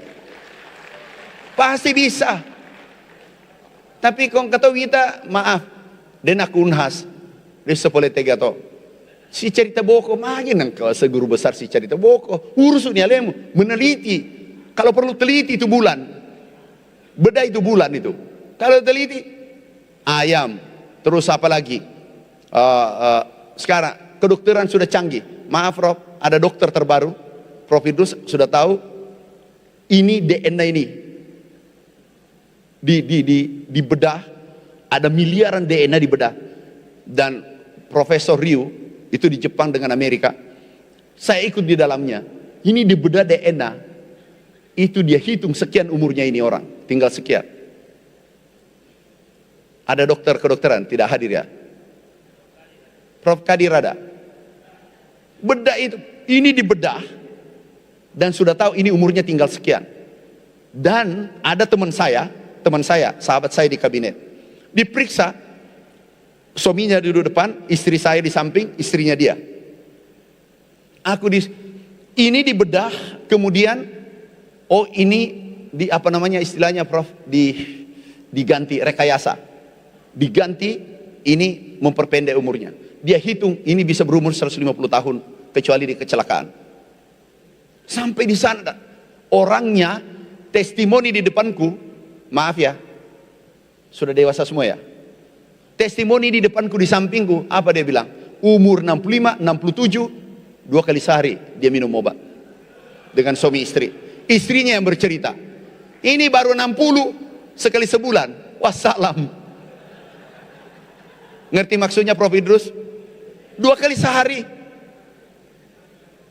Pasti bisa. Tapi kalau kata kita, maaf, dan aku Unhas, desa politik atau si cerita boko, makin nangkal seguru besar si cerita boko, urusun ya lemu, meneliti. Kalau perlu teliti itu bulan, beda itu bulan itu. Kalau teliti, ayam, terus apa lagi? Sekarang kedokteran sudah canggih. Maaf Rob, ada dokter terbaru, Prof Idrus sudah tahu ini DNA ini di bedah, ada miliaran DNA di bedah. Dan Profesor Ryu itu di Jepang dengan Amerika, saya ikut di dalamnya. Ini di bedah DNA, itu dia hitung sekian umurnya ini orang, tinggal sekian. Ada dokter kedokteran tidak hadir ya, Prof Kadir ada. Bedah itu, ini dibedah dan sudah tahu ini umurnya tinggal sekian. Dan ada teman saya, sahabat saya di kabinet, diperiksa, suaminya duduk depan, istri saya di samping, istrinya dia. Ini dibedah, kemudian, oh ini di apa namanya istilahnya Prof, diganti rekayasa, diganti, ini memperpendek umurnya. Dia hitung ini bisa berumur 150 tahun kecuali di kecelakaan. Sampai di sana orangnya testimoni di depanku, maaf ya, sudah dewasa semua ya. Testimoni di depanku, di sampingku, apa dia bilang? Umur 65, 67, 2 kali sehari dia minum obat. Dengan suami istri. Istrinya yang bercerita. Ini baru 60, sekali sebulan. Wassalam. Ngerti maksudnya Prof. Idrus? 2 kali sehari.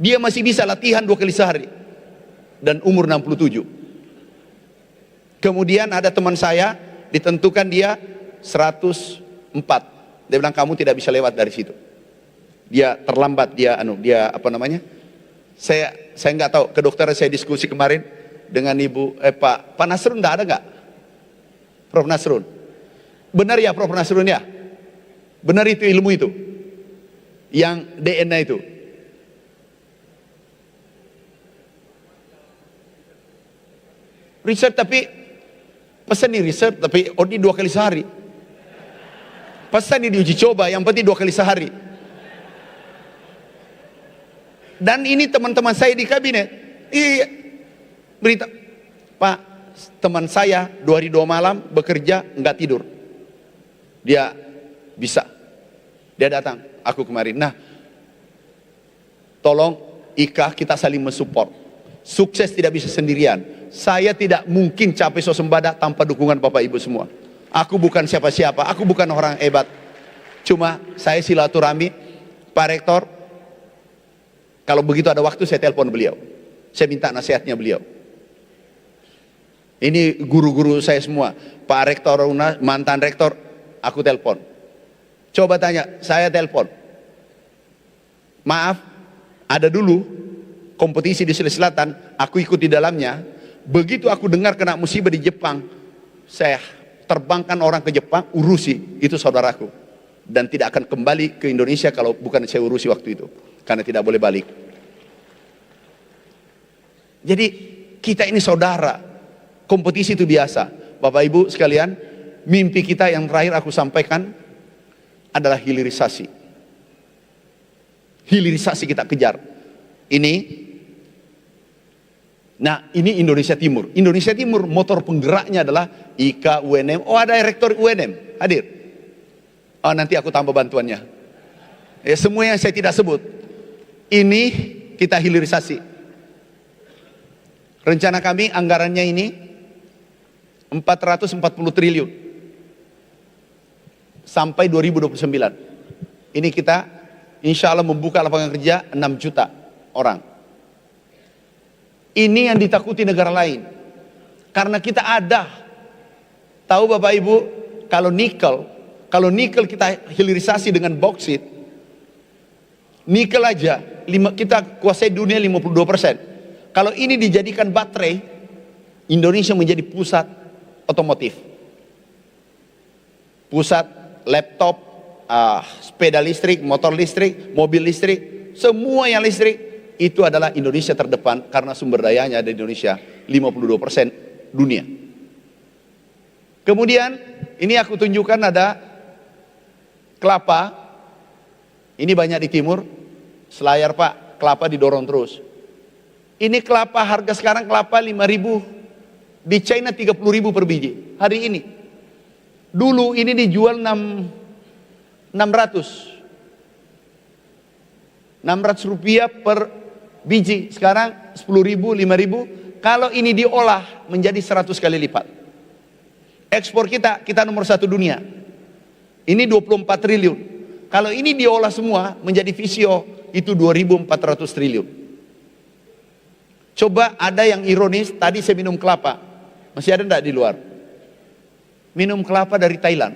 Dia masih bisa latihan 2 kali sehari. Dan umur 67. Kemudian ada teman saya, ditentukan dia 104. Dia bilang kamu tidak bisa lewat dari situ. Dia terlambat, dia apa namanya? Saya nggak tahu, ke dokter saya diskusi kemarin dengan Pak Nasrun, enggak ada nggak? Prof Nasrun. Benar ya Prof Nasrun ya? Benar itu ilmu itu? Yang DNA itu? Riset tapi pesan nih riset tapi ODI 2 kali sehari. Pesan nih diuji coba, yang penting 2 kali sehari. Dan ini teman-teman saya di kabinet. Iya, berita, Pak, teman saya 2 hari 2 malam bekerja nggak tidur. Dia bisa. Dia datang, aku kemarin. Nah, tolong Ika kita saling mensupport. Sukses tidak bisa sendirian. Saya tidak mungkin capai swasembada tanpa dukungan Bapak Ibu semua. Aku bukan siapa-siapa, aku bukan orang hebat. Cuma saya silaturahmi, Pak Rektor, kalau begitu ada waktu saya telepon beliau. Saya minta nasihatnya beliau. Ini guru-guru saya semua. Pak Rektor, mantan Rektor, aku telepon. Coba tanya, saya telepon. Maaf, ada dulu kompetisi di Sulawesi Selatan, aku ikut di dalamnya. Begitu aku dengar kena musibah di Jepang, saya terbangkan orang ke Jepang, urusi, itu saudaraku. Dan tidak akan kembali ke Indonesia kalau bukan saya urusi waktu itu. Karena tidak boleh balik. Jadi kita ini saudara. Kompetisi itu biasa. Bapak Ibu sekalian, mimpi kita yang terakhir aku sampaikan adalah hilirisasi. Hilirisasi kita kejar. Nah ini Indonesia Timur. Indonesia Timur motor penggeraknya adalah IKA UNM. Oh ada rektor UNM hadir. Oh nanti aku tambah bantuannya. Ya semua yang saya tidak sebut. Ini kita hilirisasi. Rencana kami anggarannya ini 440 triliun. Sampai 2029. Ini kita insya Allah membuka lapangan kerja 6 juta orang. Ini yang ditakuti negara lain. Karena kita ada. Tahu Bapak Ibu, kalau nikel kita hilirisasi dengan boksit, nikel aja kita kuasai dunia 52%. Kalau ini dijadikan baterai, Indonesia menjadi pusat otomotif. Pusat laptop, sepeda listrik, motor listrik, mobil listrik, semua yang listrik. Itu adalah Indonesia terdepan karena sumber dayanya ada di Indonesia 52% dunia. Kemudian ini aku tunjukkan ada kelapa. Ini banyak di timur. Selayar Pak, kelapa didorong terus. Ini kelapa harga sekarang kelapa 5.000. Di China 30.000 per biji hari ini. Dulu ini dijual 600 rupiah per biji, sekarang 10.000, 5.000. Kalau ini diolah menjadi 100 kali lipat. Ekspor kita nomor 1 dunia. Ini 24 triliun. Kalau ini diolah semua menjadi visio, itu 2.400 triliun. Coba ada yang ironis, tadi saya minum kelapa. Masih ada enggak di luar? Minum kelapa dari Thailand.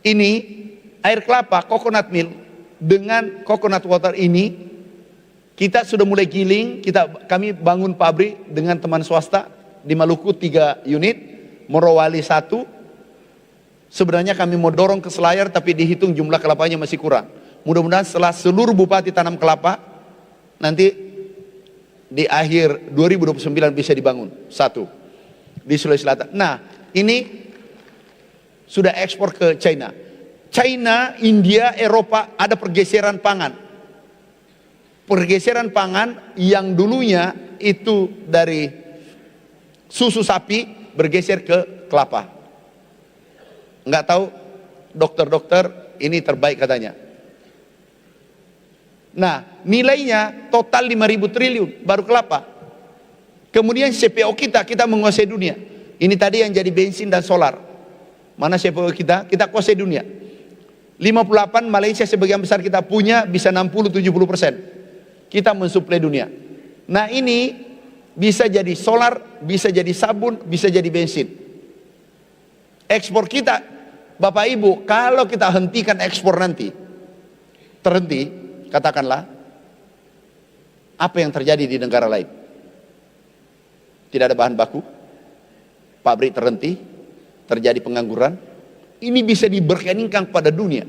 Ini air kelapa, coconut milk, dengan coconut water ini kita sudah mulai giling. Kami bangun pabrik dengan teman swasta di Maluku 3 unit, Morowali 1. Sebenarnya kami mau dorong ke Selayar tapi dihitung jumlah kelapanya masih kurang. Mudah-mudahan setelah seluruh bupati tanam kelapa, nanti di akhir 2029 bisa dibangun 1 di Sulawesi Selatan. Nah ini sudah ekspor ke China. China, India, Eropa ada pergeseran pangan. Pergeseran pangan yang dulunya itu dari Susu sapi bergeser ke kelapa. Nggak tahu, dokter-dokter ini terbaik katanya. Nah, nilainya total 5.000 triliun baru kelapa. Kemudian CPO kita menguasai dunia. Ini tadi yang jadi bensin dan solar. Mana CPO kita? Kita kuasai dunia. 58 Malaysia sebagian besar kita punya, bisa 60-70%. Kita mensuplai dunia. Nah, ini bisa jadi solar, bisa jadi sabun, bisa jadi bensin. Ekspor kita, Bapak Ibu, kalau kita hentikan ekspor nanti, terhenti, katakanlah, apa yang terjadi di negara lain? Tidak ada bahan baku, pabrik terhenti, terjadi pengangguran. Ini bisa diberkeningkan pada dunia.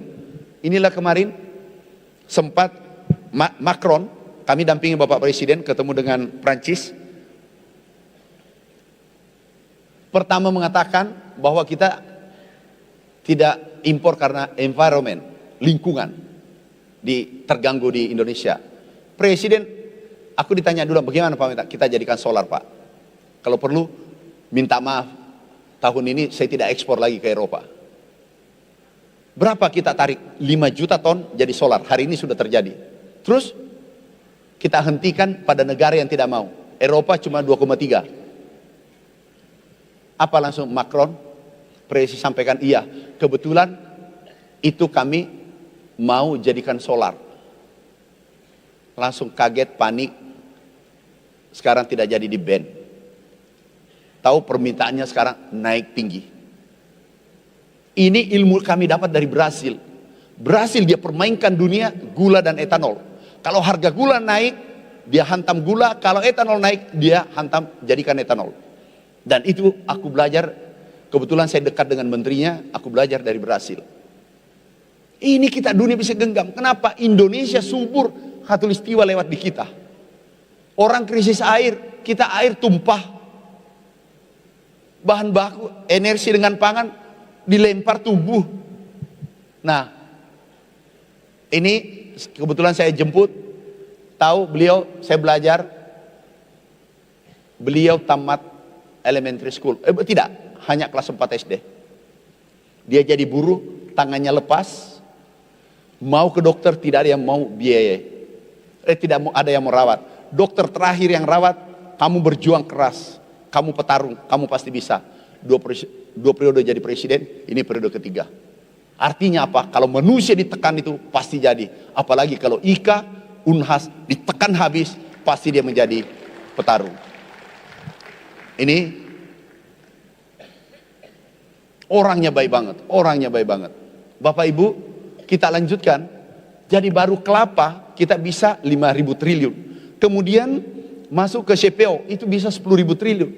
Inilah kemarin sempat Macron, kami dampingi Bapak Presiden ketemu dengan Prancis. Pertama mengatakan bahwa kita tidak impor karena environment, lingkungan terganggu di Indonesia. Presiden, aku ditanya dulu, bagaimana Pak, kita jadikan solar Pak. Kalau perlu minta maaf, tahun ini saya tidak ekspor lagi ke Eropa. Berapa kita tarik? 5 juta ton jadi solar, hari ini sudah terjadi. Terus kita hentikan pada negara yang tidak mau. Eropa cuma 2,3. Apa langsung Macron, Presiden sampaikan, iya, kebetulan itu kami mau jadikan solar. Langsung kaget, panik. Sekarang tidak jadi di ban. Tahu permintaannya sekarang naik tinggi. Ini ilmu kami dapat dari Brasil. Brasil dia permainkan dunia gula dan etanol. Kalau harga gula naik, dia hantam gula. Kalau etanol naik, dia hantam jadikan etanol. Dan itu aku belajar, kebetulan saya dekat dengan menterinya, aku belajar dari Brasil. Ini kita dunia bisa genggam. Kenapa? Indonesia subur, khatulistiwa lewat di kita. Orang krisis air, kita air tumpah. Bahan baku, energi dengan pangan dilempar tubuh. Nah, ini kebetulan saya jemput, tahu beliau, saya belajar, beliau tamat elementary school, tidak, hanya kelas 4 SD. Dia jadi buruh, tangannya lepas, mau ke dokter tidak ada yang mau biaya, tidak mau ada yang mau rawat. Dokter terakhir yang rawat, kamu berjuang keras, kamu petarung, kamu pasti bisa. Dua periode jadi presiden, ini periode ketiga. Artinya apa? Kalau manusia ditekan itu pasti jadi. Apalagi kalau Ika, Unhas ditekan habis, pasti dia menjadi petarung. Ini orangnya baik banget, orangnya baik banget. Bapak Ibu, kita lanjutkan. Jadi baru kelapa kita bisa 5.000 triliun. Kemudian masuk ke CPO, itu bisa 10.000 triliun.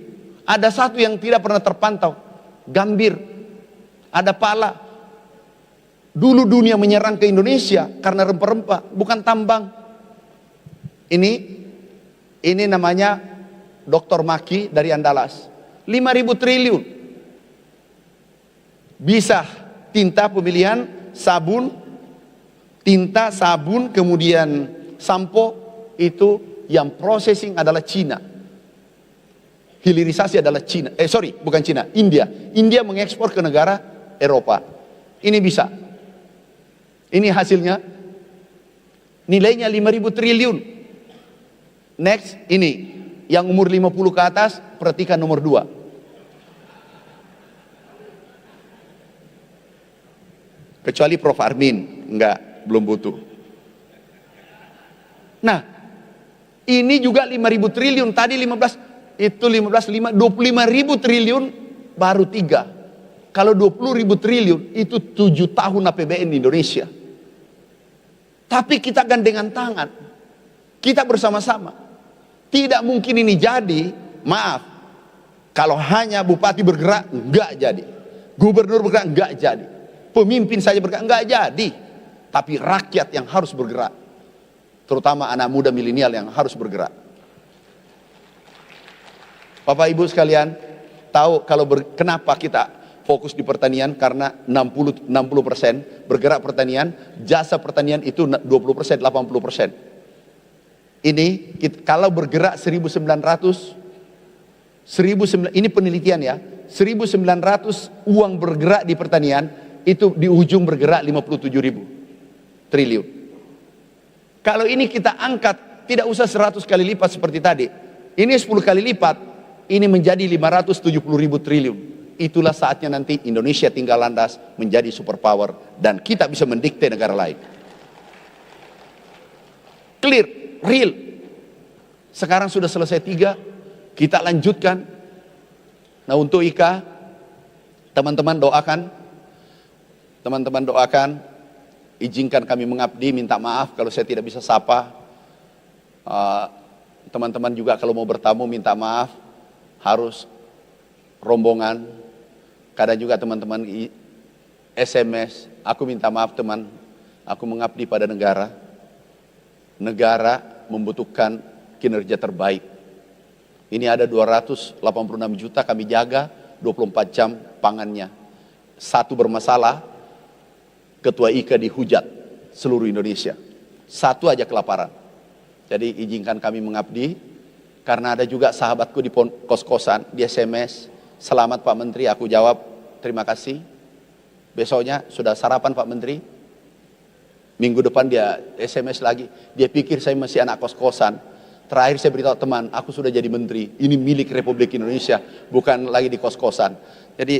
Ada satu yang tidak pernah terpantau, gambir. Ada pala. Dulu dunia menyerang ke Indonesia karena rempah-rempah, bukan tambang. Ini namanya Dr. Maki dari Andalas. 5.000 triliun. Bisa tinta pemilihan, sabun, tinta, sabun, kemudian sampo, itu yang processing adalah Cina. Hilirisasi adalah Cina. Bukan Cina, India. India mengekspor ke negara Eropa. Ini bisa. Ini hasilnya. Nilainya 5.000 triliun. Next, ini. Yang umur 50 ke atas, perhatikan nomor 2. Kecuali Prof. Armin. Enggak, belum butuh. Nah, ini juga 5.000 triliun. Tadi 15, itu 25.000 triliun baru 3. Kalau 20.000 triliun itu 7 tahun APBN di Indonesia. Tapi kita gandengan tangan. Kita bersama-sama. Tidak mungkin ini jadi, maaf. Kalau hanya bupati bergerak, enggak jadi. Gubernur bergerak, enggak jadi. Pemimpin saja bergerak, enggak jadi. Tapi rakyat yang harus bergerak. Terutama anak muda milenial yang harus bergerak. Bapak Ibu sekalian, tahu kalau kenapa kita fokus di pertanian? Karena 60% bergerak pertanian, jasa pertanian itu 20%, 80%. Ini kalau bergerak 1900 Ini penelitian ya, 1.900 uang bergerak di pertanian, itu di ujung bergerak 57.000 triliun. Kalau ini kita angkat, tidak usah 100 kali lipat seperti tadi, ini 10 kali lipat, ini menjadi 570.000 triliun. Itulah saatnya nanti Indonesia tinggal landas menjadi superpower dan kita bisa mendikte negara lain. Clear, real. Sekarang sudah selesai 3, kita lanjutkan. Nah, untuk IKA, teman-teman doakan, izinkan kami mengabdi, minta maaf kalau saya tidak bisa sapa. Teman-teman juga kalau mau bertamu minta maaf, harus rombongan. Kadang juga teman-teman SMS, aku minta maaf teman, aku mengabdi pada negara. Negara membutuhkan kinerja terbaik. Ini ada 286 juta kami jaga 24 jam pangannya. Satu bermasalah, ketua IKA dihujat seluruh Indonesia. Satu aja kelaparan. Jadi izinkan kami mengabdi, karena ada juga sahabatku di kos-kosan, di SMS, selamat Pak Menteri, aku jawab terima kasih. Besoknya sudah sarapan Pak Menteri. Minggu depan dia SMS lagi, dia pikir saya masih anak kos-kosan. Terakhir saya beritahu teman, aku sudah jadi menteri, ini milik Republik Indonesia, bukan lagi di kos-kosan. Jadi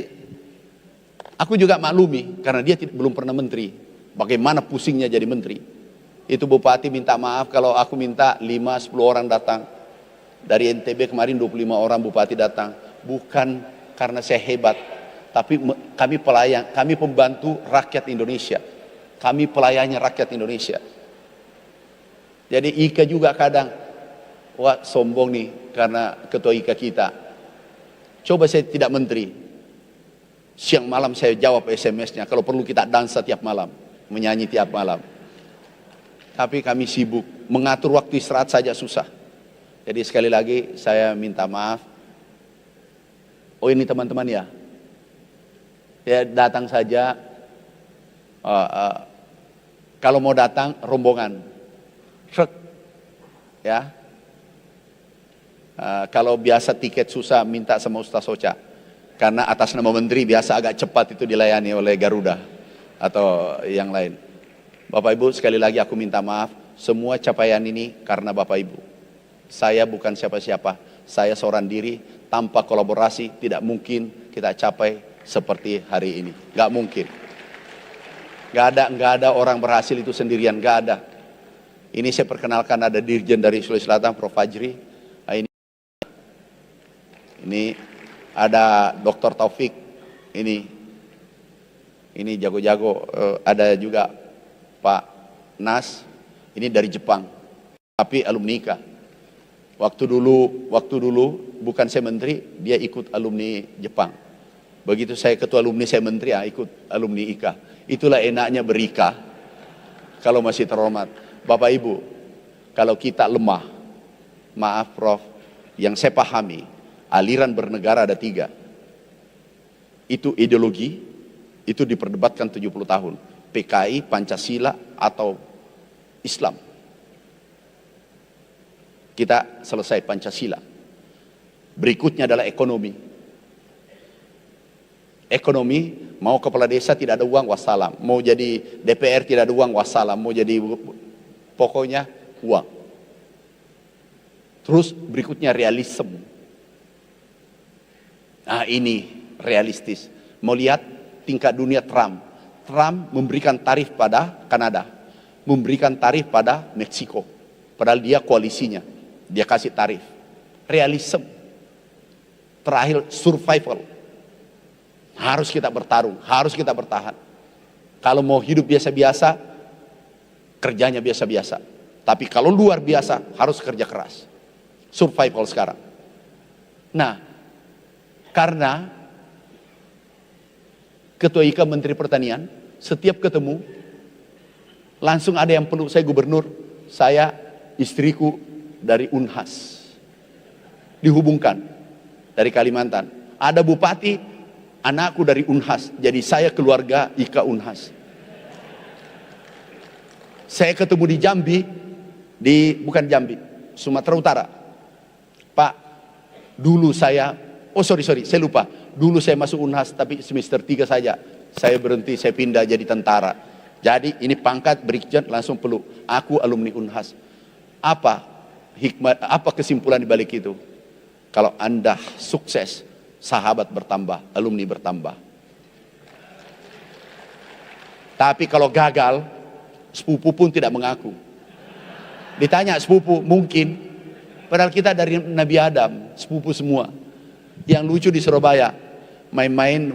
aku juga maklumi, karena dia belum pernah menteri, bagaimana pusingnya jadi menteri. Itu bupati minta maaf kalau aku minta 5-10 orang datang. Dari NTB kemarin 25 orang bupati datang. Bukan karena saya hebat, tapi kami pelayan, kami pembantu rakyat Indonesia. Kami pelayannya rakyat Indonesia. Jadi IKA juga kadang, wah sombong nih karena ketua IKA kita. Coba saya tidak menteri, siang malam saya jawab SMS-nya. Kalau perlu kita dansa tiap malam, menyanyi tiap malam. Tapi kami sibuk, mengatur waktu istirahat saja susah. Jadi sekali lagi saya minta maaf. Oh ini teman-teman ya, ya datang saja. Kalau mau datang rombongan, ya. Kalau biasa tiket susah minta sama Ustaz Soca, karena atas nama menteri biasa agak cepat itu dilayani oleh Garuda atau yang lain. Bapak Ibu sekali lagi aku minta maaf, semua capaian ini karena Bapak Ibu. Saya bukan siapa-siapa, saya seorang diri, tanpa kolaborasi tidak mungkin kita capai seperti hari ini, gak mungkin. Gak ada orang berhasil itu sendirian, gak ada. Ini saya perkenalkan, ada Dirjen dari Sulawesi Selatan, Prof. Fajri. Ini ada Dr. Taufik, ini jago-jago. Ada juga Pak Nas, ini dari Jepang, tapi alumni IKA. Waktu dulu bukan saya menteri, dia ikut alumni Jepang. Begitu saya ketua alumni, saya menteri, ikut alumni IKA. Itulah enaknya berika kalau masih terhormat. Bapak Ibu, kalau kita lemah, maaf Prof, yang saya pahami, aliran bernegara ada 3. Itu ideologi, itu diperdebatkan 70 tahun. PKI, Pancasila, atau Islam. Kita selesai Pancasila. Berikutnya adalah ekonomi. Ekonomi, mau kepala desa tidak ada uang, wassalam. Mau jadi DPR tidak ada uang, wassalam. Mau jadi, pokoknya uang. Terus berikutnya realisme. Nah ini realistis. Mau lihat tingkat dunia Trump. Trump memberikan tarif pada Kanada. Memberikan tarif pada Meksiko. Padahal dia koalisinya. Dia kasih tarif. Realisme. Terakhir survival. Harus kita bertarung, harus kita bertahan. Kalau mau hidup biasa-biasa, kerjanya biasa-biasa. Tapi kalau luar biasa, harus kerja keras. Survival sekarang. Nah, karena Ketua IKA Menteri Pertanian, setiap ketemu, langsung ada yang peluk saya, gubernur, saya istriku dari Unhas. Dihubungkan dari Kalimantan. Ada bupati, anakku dari Unhas, jadi saya keluarga IKA Unhas. Saya ketemu di Jambi, bukan Jambi, Sumatera Utara. Pak, Dulu saya, saya lupa. Dulu saya masuk Unhas tapi semester 3 saja. Saya berhenti, saya pindah jadi tentara. Jadi ini pangkat Brigjen langsung peluk. Aku alumni Unhas. Apa hikmah, apa kesimpulan di balik itu? Kalau Anda sukses, sahabat bertambah, alumni bertambah. Tapi kalau gagal, sepupu pun tidak mengaku. Ditanya sepupu, mungkin. Padahal kita dari Nabi Adam, sepupu semua. Yang lucu di Surabaya, main-main,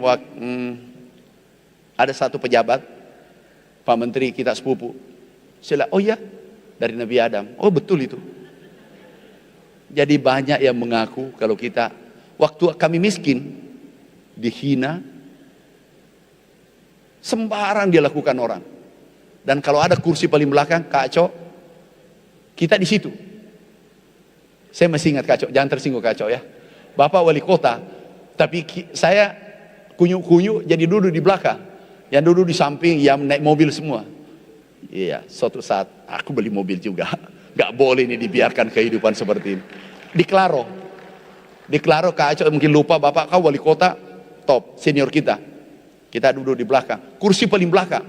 ada satu pejabat, Pak Menteri kita sepupu. Saya bilang, oh ya, dari Nabi Adam. Oh betul itu. Jadi banyak yang mengaku kalau kita, waktu kami miskin, dihina, sembarang dia lakukan orang. Dan kalau ada kursi paling belakang, kacau, kita di situ. Saya masih ingat kacau, jangan tersinggung kacau ya. Bapak wali kota, tapi saya kunyu-kunyu jadi duduk di belakang. Yang duduk di samping, yang naik mobil semua. Iya, suatu saat aku beli mobil juga. Gak boleh ini dibiarkan kehidupan seperti ini. Diklaro kacau, mungkin lupa bapak kau wali kota, top, senior kita. Kita duduk di belakang, kursi paling belakang.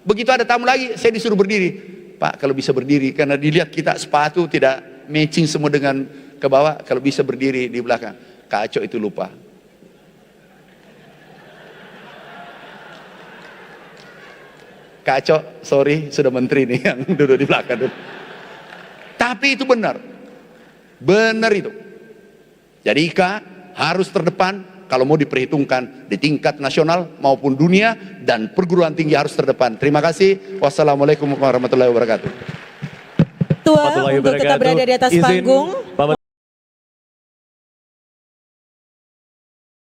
Begitu ada tamu lagi, saya disuruh berdiri. Pak, kalau bisa berdiri, karena dilihat kita sepatu tidak matching semua dengan ke bawah, kalau bisa berdiri di belakang. Kacau itu lupa. Kacau, sorry, sudah menteri nih yang duduk di belakang. Tapi itu benar. Benar itu. Jadi IKA harus terdepan kalau mau diperhitungkan di tingkat nasional maupun dunia, dan perguruan tinggi harus terdepan. Terima kasih. Wassalamualaikum warahmatullahi wabarakatuh. Tua untuk tetap berada di atas panggung.